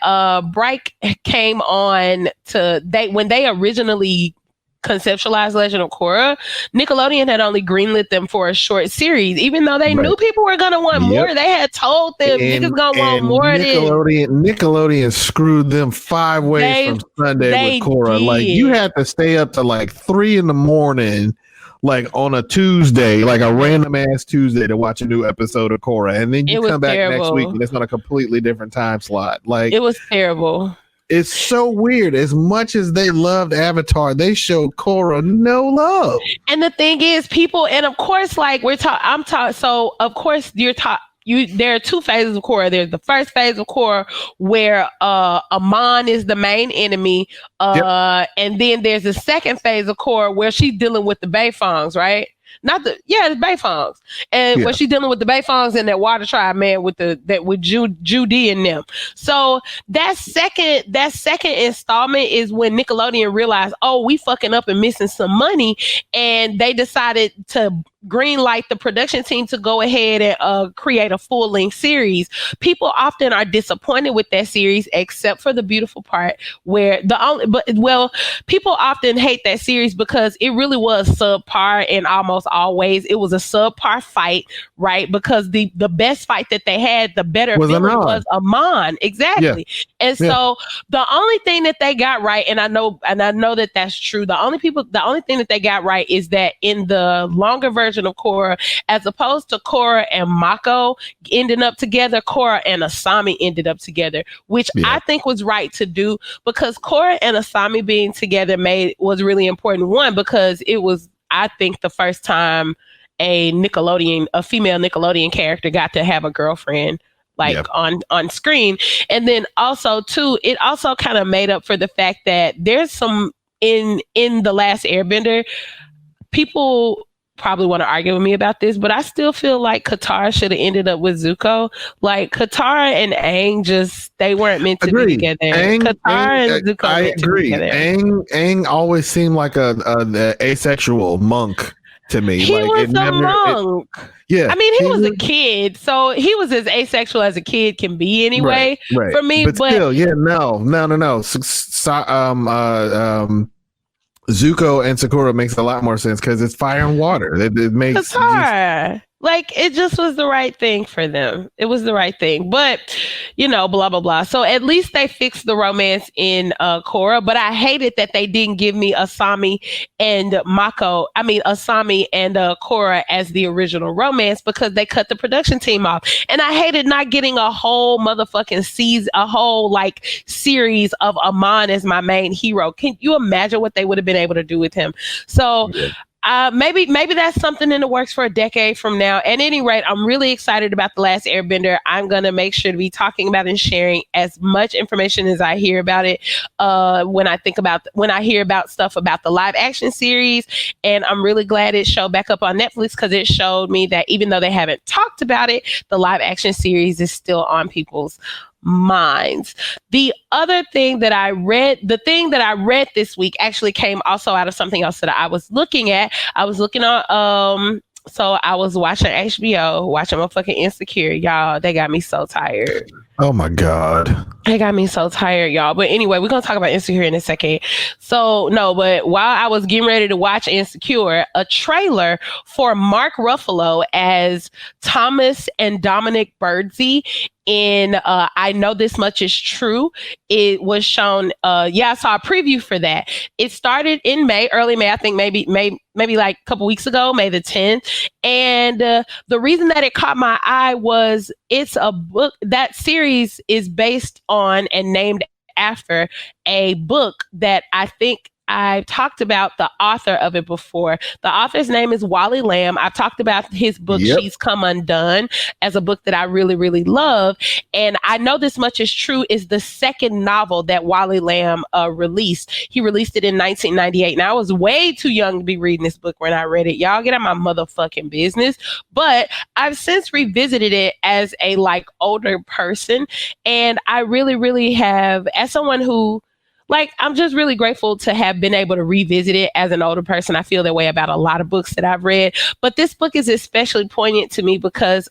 Bryke came on when they originally conceptualized Legend of Korra, Nickelodeon had only greenlit them for a short series, even though they knew people were gonna want more. They had told them niggas gonna want more. Nickelodeon screwed them 5 ways from Sunday with Korra. Like you had to stay up to like 3 a.m, like on a Tuesday, like a random ass Tuesday, to watch a new episode of Korra, and then you come back next week and it's on a completely different time slot. Like it was terrible. It's so weird. As much as they loved Avatar, they showed Korra no love. And the thing is, people, and of course, like I'm taught. So of course, you're taught. There are 2 phases of Korra. There's the first phase of Korra where Amon is the main enemy, and then there's the second phase of Korra where she's dealing with the Beifongs, right? The Beifongs, and when she's dealing with the Beifongs and that Water Tribe man with Judy and them. So that second installment is when Nickelodeon realized, oh, we fucking up and missing some money, and they decided to green light the production team to go ahead and create a full-length series. People often are disappointed with that series, except for the beautiful part where people often hate that series because it really was subpar, and almost always it was a subpar fight, right? Because the best fight that they had, the better villain was Amon. Exactly. Yeah. And so the only thing that they got right, and I know that that's true, the only thing that they got right is that in the longer version of Korra, as opposed to Korra and Mako ending up together, Korra and Asami ended up together, which I think was right to do, because Korra and Asami being together was really important. One, because it was, I think, the first time a female Nickelodeon character got to have a girlfriend on screen. And then also too, it also kind of made up for the fact that there's some in The Last Airbender, people probably want to argue with me about this, but I still feel like Katara should have ended up with Zuko. Like Katara and Aang, they weren't meant to be together. Katara and Zuko. I agree. Aang always seemed like a asexual monk to me. He was a monk. I mean, he was a kid, so he was as asexual as a kid can be anyway. Right. For me, but still, no. Zuko and Sakura makes a lot more sense because it's fire and water. It makes Katara. Like, it just was the right thing for them. It was the right thing. But, blah, blah, blah. So at least they fixed the romance in Korra. But I hated that they didn't give me Asami and Korra as the original romance, because they cut the production team off. And I hated not getting a whole motherfucking series of Amon as my main hero. Can you imagine what they would have been able to do with him? So... maybe that's something in the works for a decade from now. At any rate, I'm really excited about The Last Airbender. I'm going to make sure to be talking about and sharing as much information as I hear about it when I hear about stuff about the live action series. And I'm really glad it showed back up on Netflix, because it showed me that even though they haven't talked about it, the live action series is still on people's minds. The other thing that I read, this week actually came also out of something else that I was looking at. I was looking on, so I was watching HBO, watching motherfucking Insecure. Y'all, they got me so tired. Oh my God. They got me so tired, y'all. But anyway, we're going to talk about Insecure in a second. But while I was getting ready to watch Insecure, a trailer for Mark Ruffalo as Thomas and Dominic Birdsey in I Know This Much Is True, it was shown. I saw a preview for that. It started in early May, I think maybe like a couple weeks ago, May the 10th. And the reason that it caught my eye was it's a book. That series is based on and named after a book that I think I've talked about the author of it before. The author's name is Wally Lamb. I've talked about his book, She's Come Undone, as a book that I really, really love. And I Know This Much Is True is the second novel that Wally Lamb released. He released it in 1998. And I was way too young to be reading this book when I read it. Y'all get out my motherfucking business. But I've since revisited it as a older person. And I really, really have, as someone who, I'm just really grateful to have been able to revisit it as an older person. I feel that way about a lot of books that I've read, but this book is especially poignant to me because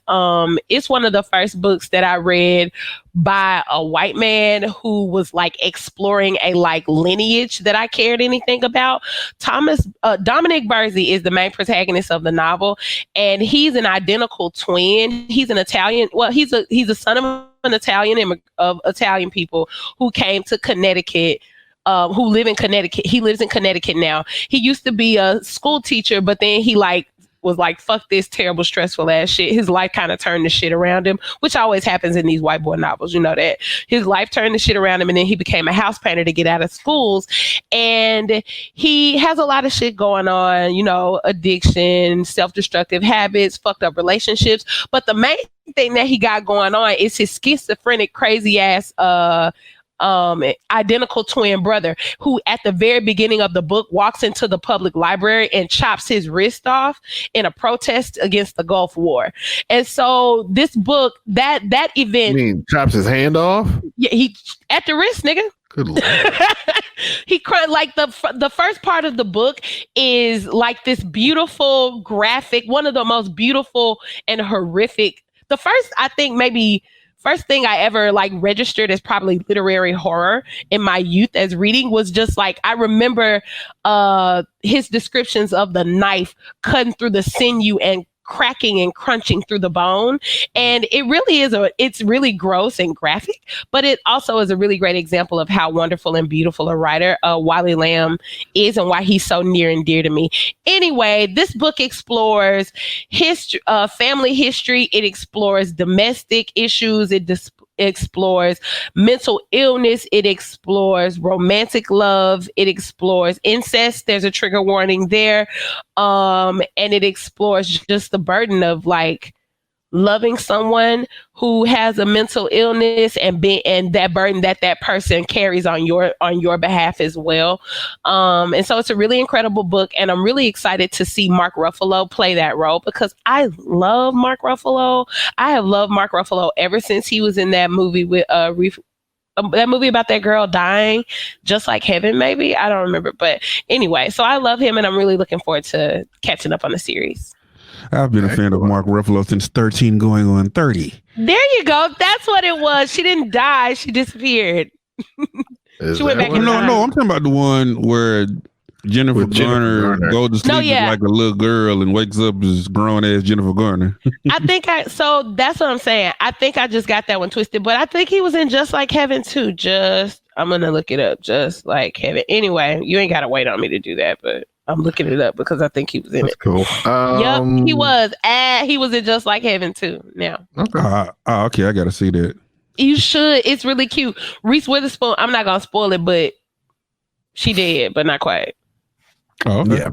it's one of the first books that I read by a white man who was like exploring a like lineage that I cared anything about. Dominic Burzee is the main protagonist of the novel, and he's an identical twin. He's an Italian. Well, he's a son of an Italian people who came to Connecticut. Who live in Connecticut. He lives in Connecticut now. He used to be a school teacher, but then he was like, fuck this terrible, stressful ass shit. His life kind of turned the shit around him, which always happens in these white boy novels. You know that. His life turned the shit around him, and then he became a house painter to get out of schools. And he has a lot of shit going on, you know, addiction, self-destructive habits, fucked up relationships. But the main thing that he got going on is his schizophrenic, crazy ass, identical twin brother, who at the very beginning of the book walks into the public library and chops his wrist off in a protest against the Gulf War. And so this book, that event, you mean chops his hand off? Yeah, he at the wrist, nigga. Good Lord. He cried. Like the first part of the book is like this beautiful graphic, one of the most beautiful and horrific. The first, I think, maybe first thing I ever like registered as probably literary horror in my youth as reading was just like, I remember his descriptions of the knife cutting through the sinew and cracking and crunching through the bone. And it really is it's really gross and graphic, but it also is a really great example of how wonderful and beautiful a writer Wally Lamb is and why he's so near and dear to me. Anyway, this book explores history, family history. It explores domestic issues. It explores mental illness. It explores romantic love. It explores incest. There's a trigger warning there. And it explores just the burden of like loving someone who has a mental illness and that burden that person carries on your behalf as well. And so it's a really incredible book, and I'm really excited to see Mark Ruffalo play that role because I love Mark Ruffalo. I have loved Mark Ruffalo ever since he was in that movie with that movie about that girl dying, Just Like Heaven, maybe. I don't remember. But anyway, so I love him, and I'm really looking forward to catching up on the series. I've been a fan of Mark Ruffalo since 13 going on 30. There you go. That's what it was. She didn't die. She disappeared. She went back in time. No, I'm talking about the one where Jennifer Garner goes to sleep as like a little girl and wakes up as grown ass Jennifer Garner. So that's what I'm saying. I think I just got that one twisted, but I think he was in Just Like Heaven too. I'm going to look it up. Just Like Heaven. Anyway, you ain't got to wait on me to do that, but I'm looking it up because I think he was in it. Cool. Yep, he was. He was in Just Like Heaven too. Now. Okay. Okay, I gotta see that. You should. It's really cute. Reese Witherspoon. I'm not gonna spoil it, but she did, but not quite. Oh, okay. Yeah.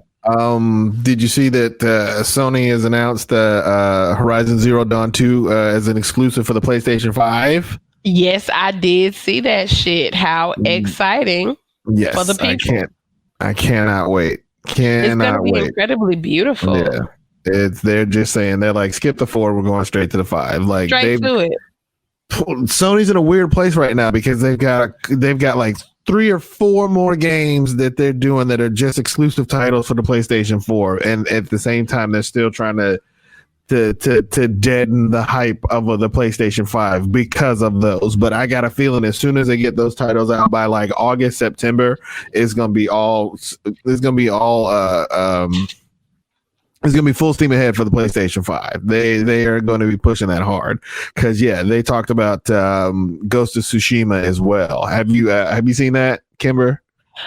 Did you see that Sony has announced Horizon Zero Dawn 2 as an exclusive for the PlayStation 5? Yes, I did see that shit. How exciting! Yes, for the people. I cannot wait. It's gonna be incredibly beautiful. Yeah, they're just saying they're like skip the 4, we're going straight to the 5. Like straight to it. Sony's in a weird place right now because they've got like 3 or 4 more games that they're doing that are just exclusive titles for the PlayStation 4, and at the same time they're still trying to deaden the hype of the PlayStation 5 because of those. But I got a feeling as soon as they get those titles out by like August, September, it's gonna be full steam ahead for the PlayStation 5. They are going to be pushing that hard because they talked about Ghost of Tsushima as well. Have you seen that, Kimber?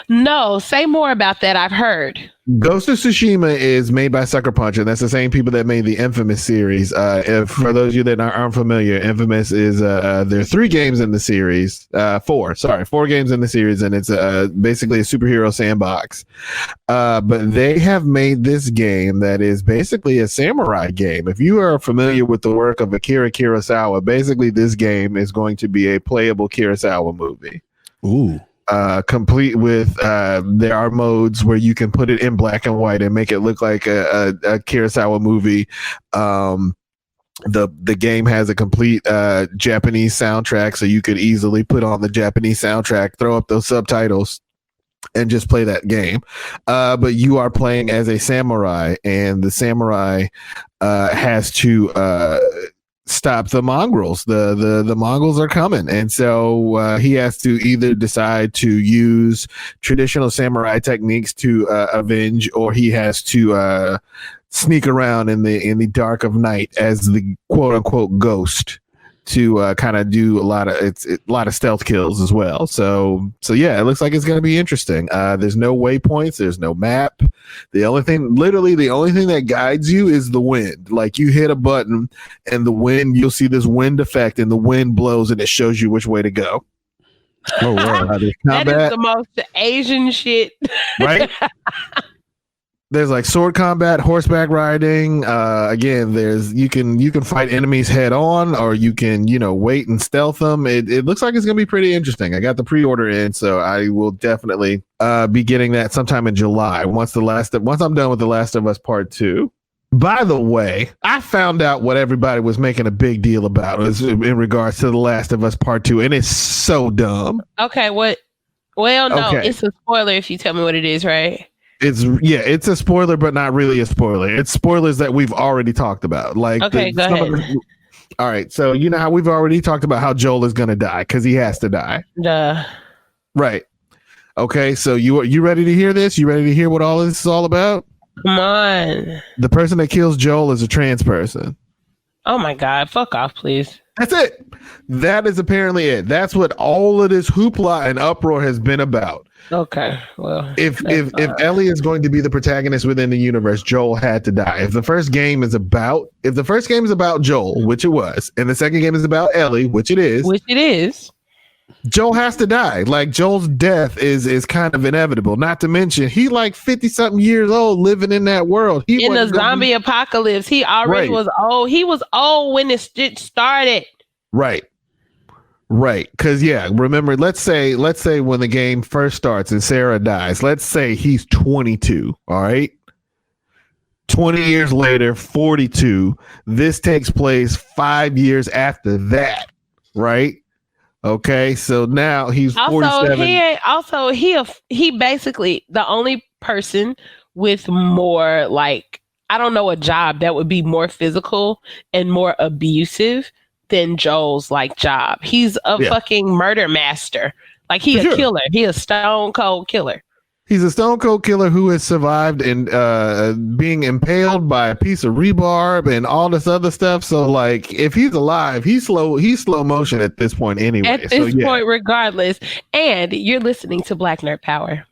No, say more about that. I've heard. Ghost of Tsushima is made by Sucker Punch, and that's the same people that made the Infamous series. For those of you that aren't familiar, Infamous is there are 3 games in the series. 4 games in the series, and it's basically a superhero sandbox. But they have made this game that is basically a samurai game. If you are familiar with the work of Akira Kurosawa, basically this game is going to be a playable Kurosawa movie. Ooh. Complete with there are modes where you can put it in black and white and make it look like a Kurosawa movie. The game has a complete Japanese soundtrack, so you could easily put on the Japanese soundtrack, throw up those subtitles, and just play that game. But you are playing as a samurai, and the samurai has to stop the mongrels. The mongrels are coming, and so he has to either decide to use traditional samurai techniques to avenge, or he has to sneak around in the dark of night as the quote unquote ghost to kind of do a lot of stealth kills as well. So yeah, it looks like it's going to be interesting. There's no waypoints, there's no map. The only thing that guides you is the wind. Like you hit a button and the wind, you'll see this wind effect, and the wind blows and it shows you which way to go. Oh wow, that is the most Asian shit, right? There's like sword combat, horseback riding. Again, you can fight enemies head on, or you can wait and stealth them. It looks like it's gonna be pretty interesting. I got the pre-order in, so I will definitely be getting that sometime in July once I'm done with The Last of Us Part 2. By the way, I found out what everybody was making a big deal about in regards to The Last of Us Part 2, and it's so dumb. What? Well, no, Okay. It's a spoiler if you tell me what it is, right? It's a spoiler, but not really a spoiler. It's spoilers that we've already talked about. Like, okay, go ahead. All right, so you know how we've already talked about how Joel is going to die because he has to die. Duh. Right. Okay, so you ready to hear this? You ready to hear what all this is all about? Come on. The person that kills Joel is a trans person. Oh my God! Fuck off, please. That's it. That is apparently it. That's what all of this hoopla and uproar has been about. Okay, well, if Ellie is going to be the protagonist within the universe, Joel had to die. If the first game is about Joel, which it was, and the second game is about Ellie, which it is, Joel has to die. Like, Joel's death is kind of inevitable. Not to mention, he like 50 something years old living in that world. In the zombie apocalypse, he already was old. He was old when it started. Right. Because, yeah, remember, let's say when the game first starts and Sarah dies, let's say he's 22. All right. 20 years later, 42. This takes place 5 years after that. Right. Okay. So now he's 47. He basically the only person with more, like, I don't know, a job that would be more physical and more abusive than Joel's like job. He's a fucking murder master. Like, he a killer. He a stone cold killer. He's a stone cold killer who has survived and being impaled by a piece of rebarb and all this other stuff. So, like, if he's alive, he's slow motion at this point anyway. At this point, regardless. And you're listening to Black Nerd Power.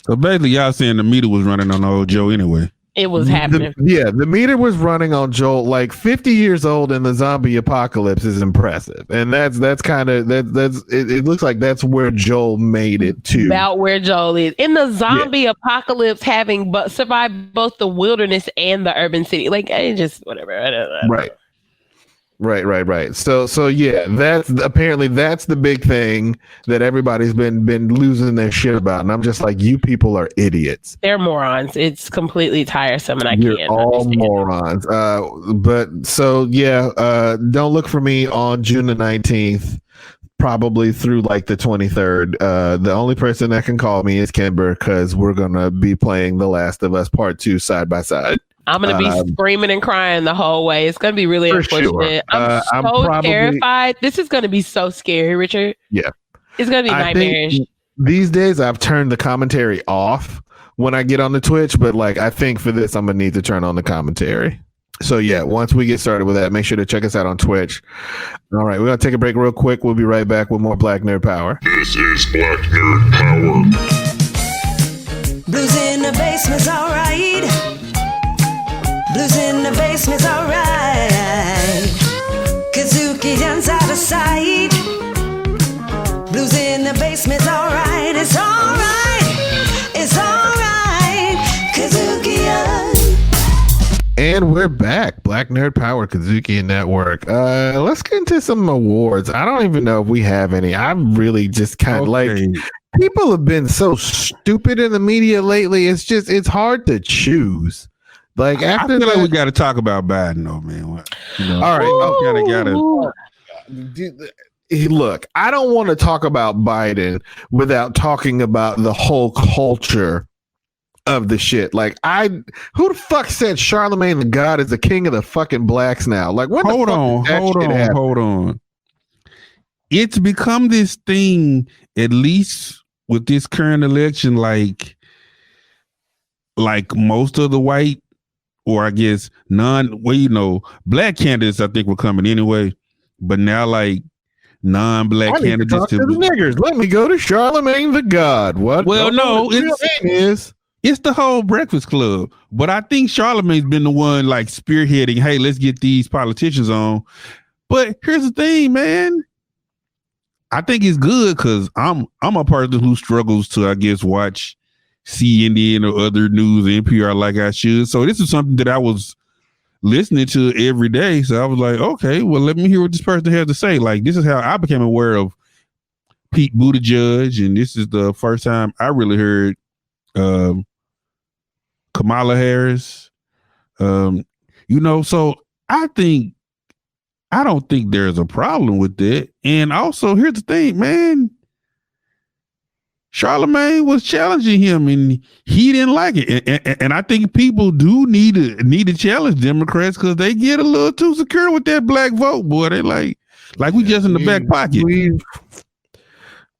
So basically, y'all saying the meter was running on old Joe anyway. It was happening. The meter was running on Joel. Like, 50 years old in the zombie apocalypse is impressive, and that's kind of it looks like that's where Joel made it to. About where Joel is in the zombie apocalypse, having survived both the wilderness and the urban city. Like, it just whatever. Right. So yeah, that's the big thing that everybody's been losing their shit about, and I'm just like, you people are idiots. They're morons. It's completely tiresome, and You're all morons. Don't look for me on June the 19th. Probably through like the 23rd. The only person that can call me is Kimber, because we're gonna be playing The Last of Us Part 2 side by side. I'm going to be screaming and crying the whole way. It's going to be really unfortunate. Sure. I'm so terrified. This is going to be so scary, Richard. Yeah. It's going to be nightmarish. These days, I've turned the commentary off when I get on the Twitch, but like, I think for this, I'm going to need to turn on the commentary. So yeah, once we get started with that, make sure to check us out on Twitch. All right, we're going to take a break real quick. We'll be right back with more Black Nerd Power. This is Black Nerd Power. Blues in the basement's all right. Blues in the basement's alright. KUDZUKIAN's out of sight. Blues in the basement's alright. It's alright. It's alright. KUDZUKIAN. And we're back. Black Nerd Power, KUDZUKIAN Network. Let's get into some awards. I don't even know if we have any. I'm really just kind of like, people have been so stupid in the media lately. It's hard to choose. Like, after I feel like we got to talk about Biden, though, man. All right, look, I don't want to talk about Biden without talking about the whole culture of the shit. Like, who the fuck said Charlemagne the God is the king of the fucking blacks now? Like, what? Hold on. It's become this thing, at least with this current election, like most of the white, or I guess black candidates, I think, were coming anyway. But now, like, non-black candidates talk to the niggers. Let me go to Charlemagne the God. What? Well, no, it's the whole Breakfast Club. But I think Charlemagne's been the one like spearheading, hey, let's get these politicians on. But here's the thing, man. I think it's good because I'm a person who struggles to, I guess, watch CNN or other news, NPR, like I should. So this is something that I was listening to every day. So I was like, okay, well, let me hear what this person has to say. Like, this is how I became aware of Pete Buttigieg, and this is the first time I really heard Kamala Harris. So I don't think there's a problem with that. And also, here's the thing, man. Charlemagne was challenging him, and he didn't like it. And I think people do need to challenge Democrats because they get a little too secure with that black vote, boy. They like we just in the back pocket.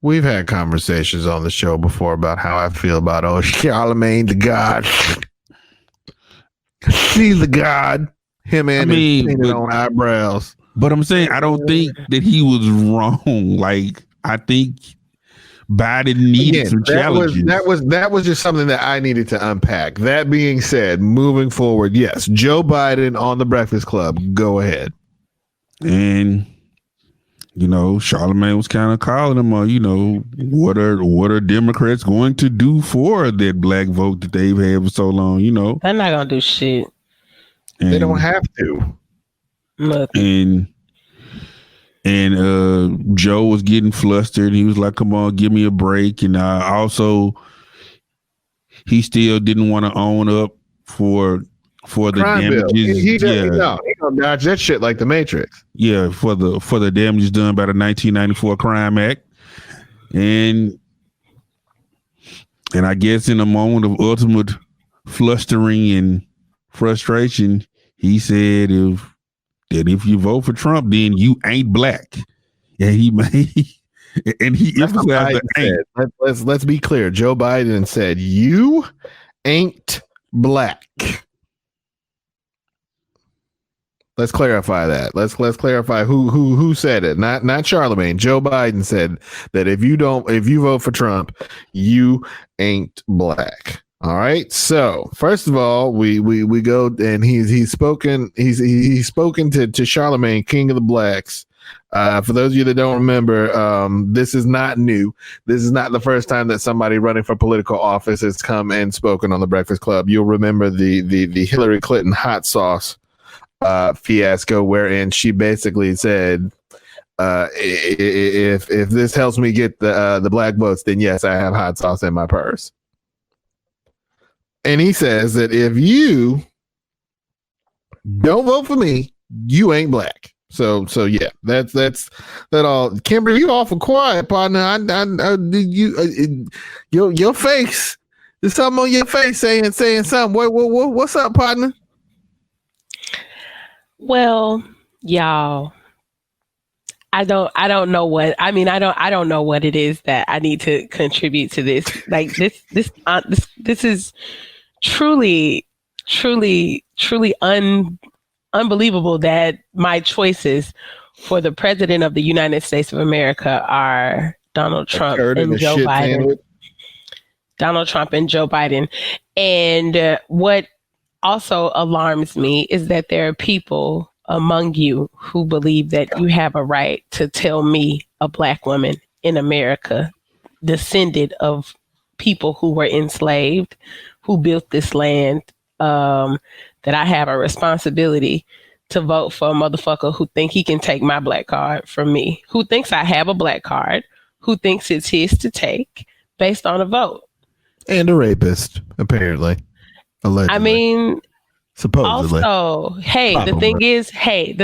We've had conversations on the show before about how I feel about Charlemagne the God. He's the God. Him and his painted on eyebrows. But I'm saying I don't think that he was wrong. Like, I think Biden needed some challenges. That was just something that I needed to unpack. That being said, moving forward, yes, Joe Biden on the Breakfast Club. Go ahead. And Charlemagne was kind of calling him on, what are Democrats going to do for that black vote that they've had for so long? They're not gonna do shit. They don't have to. Nothing. And Joe was getting flustered. He was like, come on, give me a break. And he still didn't want to own up for the damages. He gonna dodge that shit like the Matrix. Yeah, for the damages done by the 1994 Crime Act. And I guess in a moment of ultimate flustering and frustration, he said if you vote for Trump, then you ain't black. And he emphasized that. Let's be clear. Joe Biden said, you ain't black. Let's clarify that. Let's clarify who said it. Not Charlemagne. Joe Biden said that if you vote for Trump, you ain't black. All right. So first of all, we go and he's spoken to Charlemagne, King of the Blacks. For those of you that don't remember, this is not new. This is not the first time that somebody running for political office has come and spoken on the Breakfast Club. You'll remember the Hillary Clinton hot sauce fiasco, wherein she basically said, if this helps me get the black votes, then yes, I have hot sauce in my purse. And he says that if you don't vote for me, you ain't black. So yeah, that's that all. Kimber, you awful quiet, partner. Your face. There's something on your face saying something. What's up, partner? Well, y'all, I don't know what I don't know what it is that I need to contribute to this. Like this is truly unbelievable that my choices for the president of the United States of America are Donald Trump and Joe Biden. Donald Trump and Joe Biden. And what also alarms me is that there are people among you who believe that you have a right to tell me, a black woman in America, descended of people who were enslaved, who built this land, that I have a responsibility to vote for a motherfucker who think he can take my black card from me, who thinks I have a black card, who thinks it's his to take based on a vote. And a rapist, apparently. Allegedly. I mean, Supposedly. Also, Probably. the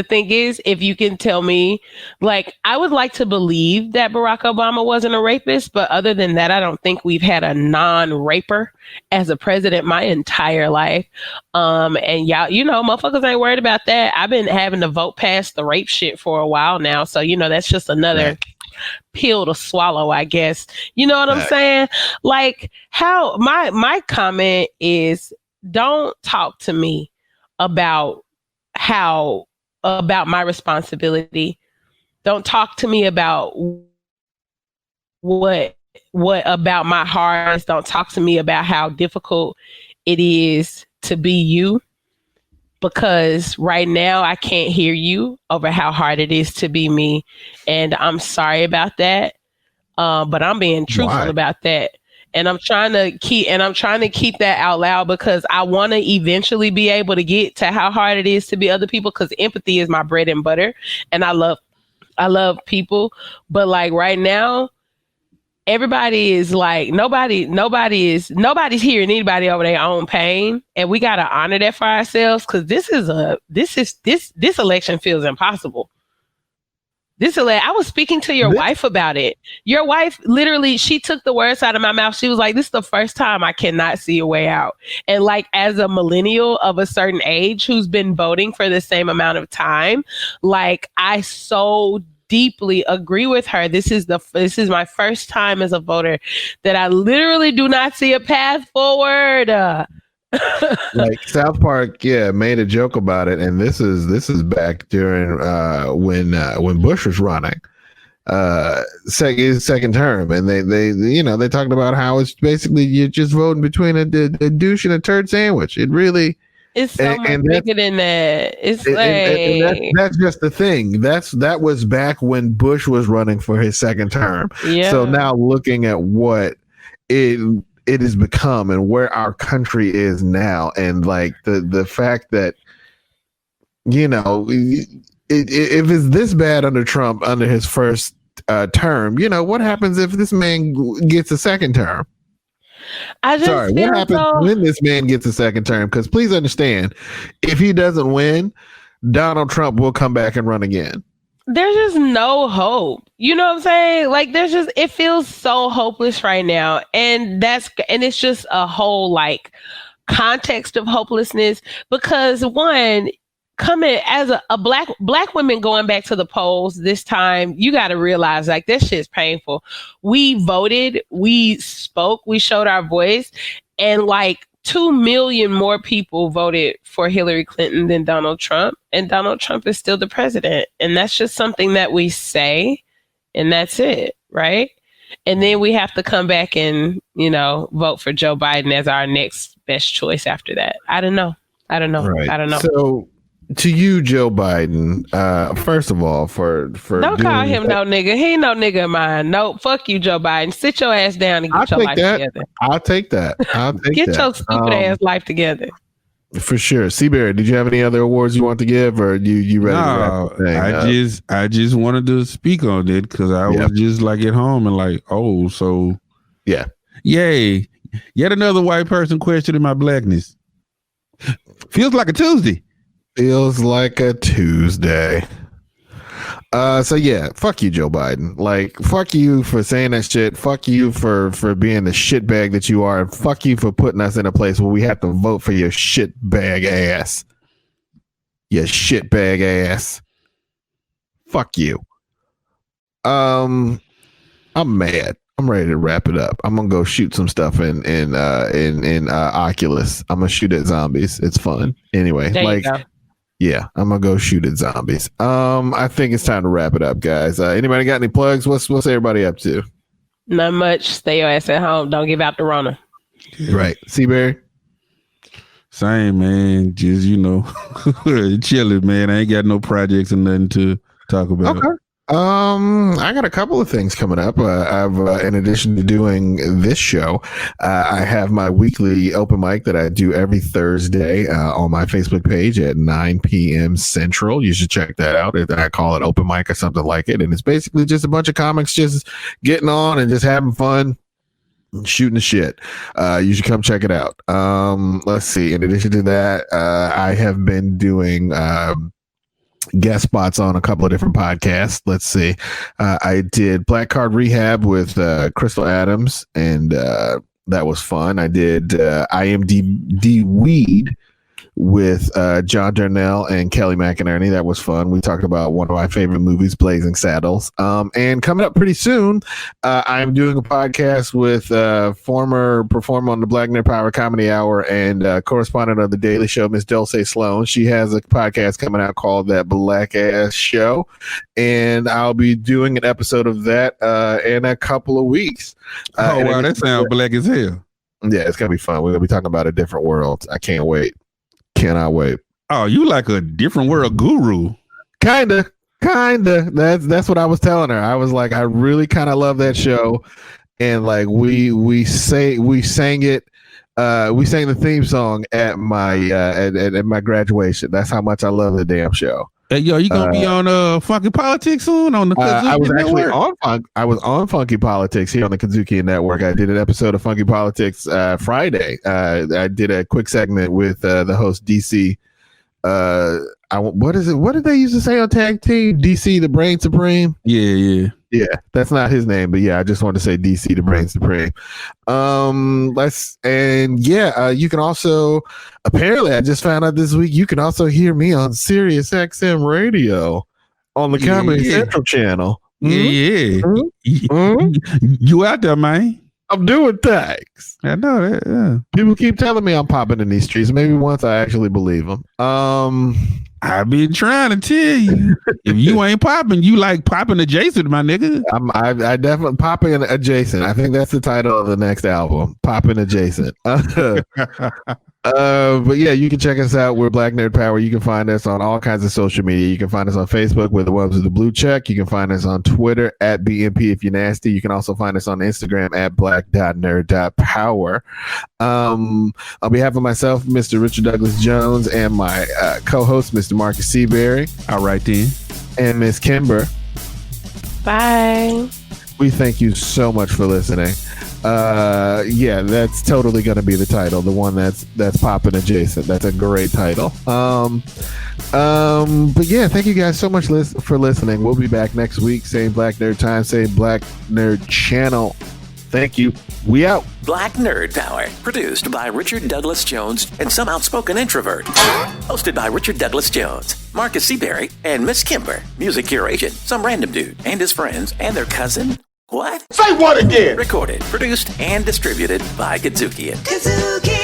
thing is, if you can tell me, like, I would like to believe that Barack Obama wasn't a rapist, but other than that, I don't think we've had a non-raper as a president my entire life. And y'all, motherfuckers ain't worried about that. I've been having to vote past the rape shit for a while now, so that's just another pill to swallow, I guess. You know what I'm saying? Like, how my comment is, don't talk to me about my responsibility. Don't talk to me about what about my heart. Don't talk to me about how difficult it is to be you, because right now I can't hear you over how hard it is to be me. And I'm sorry about that. But I'm being truthful about that. And I'm trying to keep that out loud, because I want to eventually be able to get to how hard it is to be other people, because empathy is my bread and butter, and I love people. But like right now, everybody is like, nobody's hearing anybody over their own pain, and we got to honor that for ourselves, because this election feels impossible. I was speaking to your wife about it. Your wife, literally, she took the words out of my mouth. She was like, this is the first time I cannot see a way out. And like, as a millennial of a certain age who's been voting for the same amount of time, like, I so deeply agree with her. This is my first time as a voter that I literally do not see a path forward. Like South Park, made a joke about it, and this is back during when Bush was running second term, and they talked about how it's basically you're just voting between a douche and a turd sandwich. It really it's so much bigger than that. It's that's just the thing. That was back when Bush was running for his second term. Yeah. So now looking at what it has become and where our country is now, and like the fact that if it's this bad under Trump under his first term, what happens if this man gets a second term? What happens when this man gets a second term? Because please understand, if he doesn't win, Donald Trump will come back and run again. There's just no hope. You know what I'm saying? Like, it feels so hopeless right now. And it's just a whole like context of hopelessness, because one, coming as a black women going back to the polls this time, you got to realize like this shit's painful. We voted, we spoke, we showed our voice, and like 2 million more people voted for Hillary Clinton than Donald Trump, and Donald Trump is still the president. And that's just something that we say, and that's it, right? And then we have to come back and, vote for Joe Biden as our next best choice after that. I don't know. Right. I don't know. So to you, Joe Biden, first of all, for don't call him no nigga. He ain't no nigga of mine. No, fuck you, Joe Biden. Sit your ass down and get your life together. I'll take that. Get your stupid ass life together. For sure. Seabear, did you have any other awards you want to give, or you ready to wrap the thing? I just wanted to speak on it because I was just like at home and like, yay, yet another white person questioning my blackness. Feels like a Tuesday. Feels like a Tuesday. So yeah, fuck you, Joe Biden. Like, fuck you for saying that shit. Fuck you for being the shitbag that you are. And fuck you for putting us in a place where we have to vote for your shitbag ass. You shitbag ass. Fuck you. I'm mad. I'm ready to wrap it up. I'm gonna go shoot some stuff in Oculus. I'm gonna shoot at zombies. It's fun. Anyway, yeah, I'm gonna go shoot at zombies. I think it's time to wrap it up, guys. Anybody got any plugs? What's everybody up to? Not much. Stay your ass at home. Don't give out the Rona. Right, Seaberry. Same, man. Just chilling, man. I ain't got no projects or nothing to talk about. Okay. I got a couple of things coming up. I've in addition to doing this show, I have my weekly open mic that I do every Thursday on my Facebook page at 9 p.m. Central. You should check that out. I call it open mic or something like it, and it's basically just a bunch of comics just getting on and just having fun. shooting the shit. You should come check it out. Let's see. In addition to that, I have been doing guest spots on a couple of different podcasts. Let's see. I did Black Card Rehab with Crystal Adams, and that was fun. I did IMDb Weed with John Darnell and Kelly McInerney. That was fun. We talked about one of my favorite movies, Blazing Saddles. And coming up pretty soon, I'm doing a podcast with former performer on the Black Nerd Power Comedy Hour and correspondent of The Daily Show, Miss Dulce Sloan. She has a podcast coming out called That Black Ass Show, and I'll be doing an episode of that in a couple of weeks. Oh, wow, that sounds black as hell. Yeah, it's gonna be fun. We're gonna be talking about a different world. I can't wait. Cannot wait. Oh, you like a different world guru. Kinda. That's what I was telling her. I was like, I really kind of love that show. And like we sang it. We sang the theme song at my at my graduation. That's how much I love the damn show. Hey, yo, you gonna be on Funky Politics soon on the I was actually Network? on Funky Politics here on the KUDZUKIAN Network. I did an episode of Funky Politics Friday. I did a quick segment with the host DC. What is it? What did they used to say on Tag Team? DC the Brain Supreme. Yeah. That's not his name, but yeah, I just wanted to say DC the Brain Supreme. You can also, apparently I just found out this week, you can also hear me on Sirius XM Radio on the Comedy Central channel. Yeah. You out there, man? I'm doing things. I know that. Yeah. People keep telling me I'm popping in these streets. Maybe once I actually believe them. I've been trying to tell you. If you ain't popping, you like popping adjacent, my nigga. I definitely popping adjacent. I think that's the title of the next album. Popping adjacent. But yeah, you can check us out. We're Black Nerd Power. You can find us on all kinds of social media. You can find us on Facebook with the ones with the blue check. You can find us on Twitter at BNP if you're nasty. You can also find us on Instagram at black.nerd.power. On behalf of myself, Mr. Richard Douglas Jones, and my co-host, Mr. Marcus Seabury. All right then. And Miss Kimber. Bye. We thank you so much for listening. That's totally going to be the title, the one that's popping adjacent. That's a great title. But yeah, thank you guys so much for listening. We'll be back next week, same Black Nerd time, same Black Nerd channel. Thank you. We out. Black Nerd Power, produced by Richard Douglas Jones and some outspoken introvert. Hosted by Richard Douglas Jones, Marcus Seabury, and Miss Kimber. Music curation, some random dude and his friends and their cousin. What? Say what again? Recorded, produced, and distributed by KUDZUKIAN. KUDZUKIAN.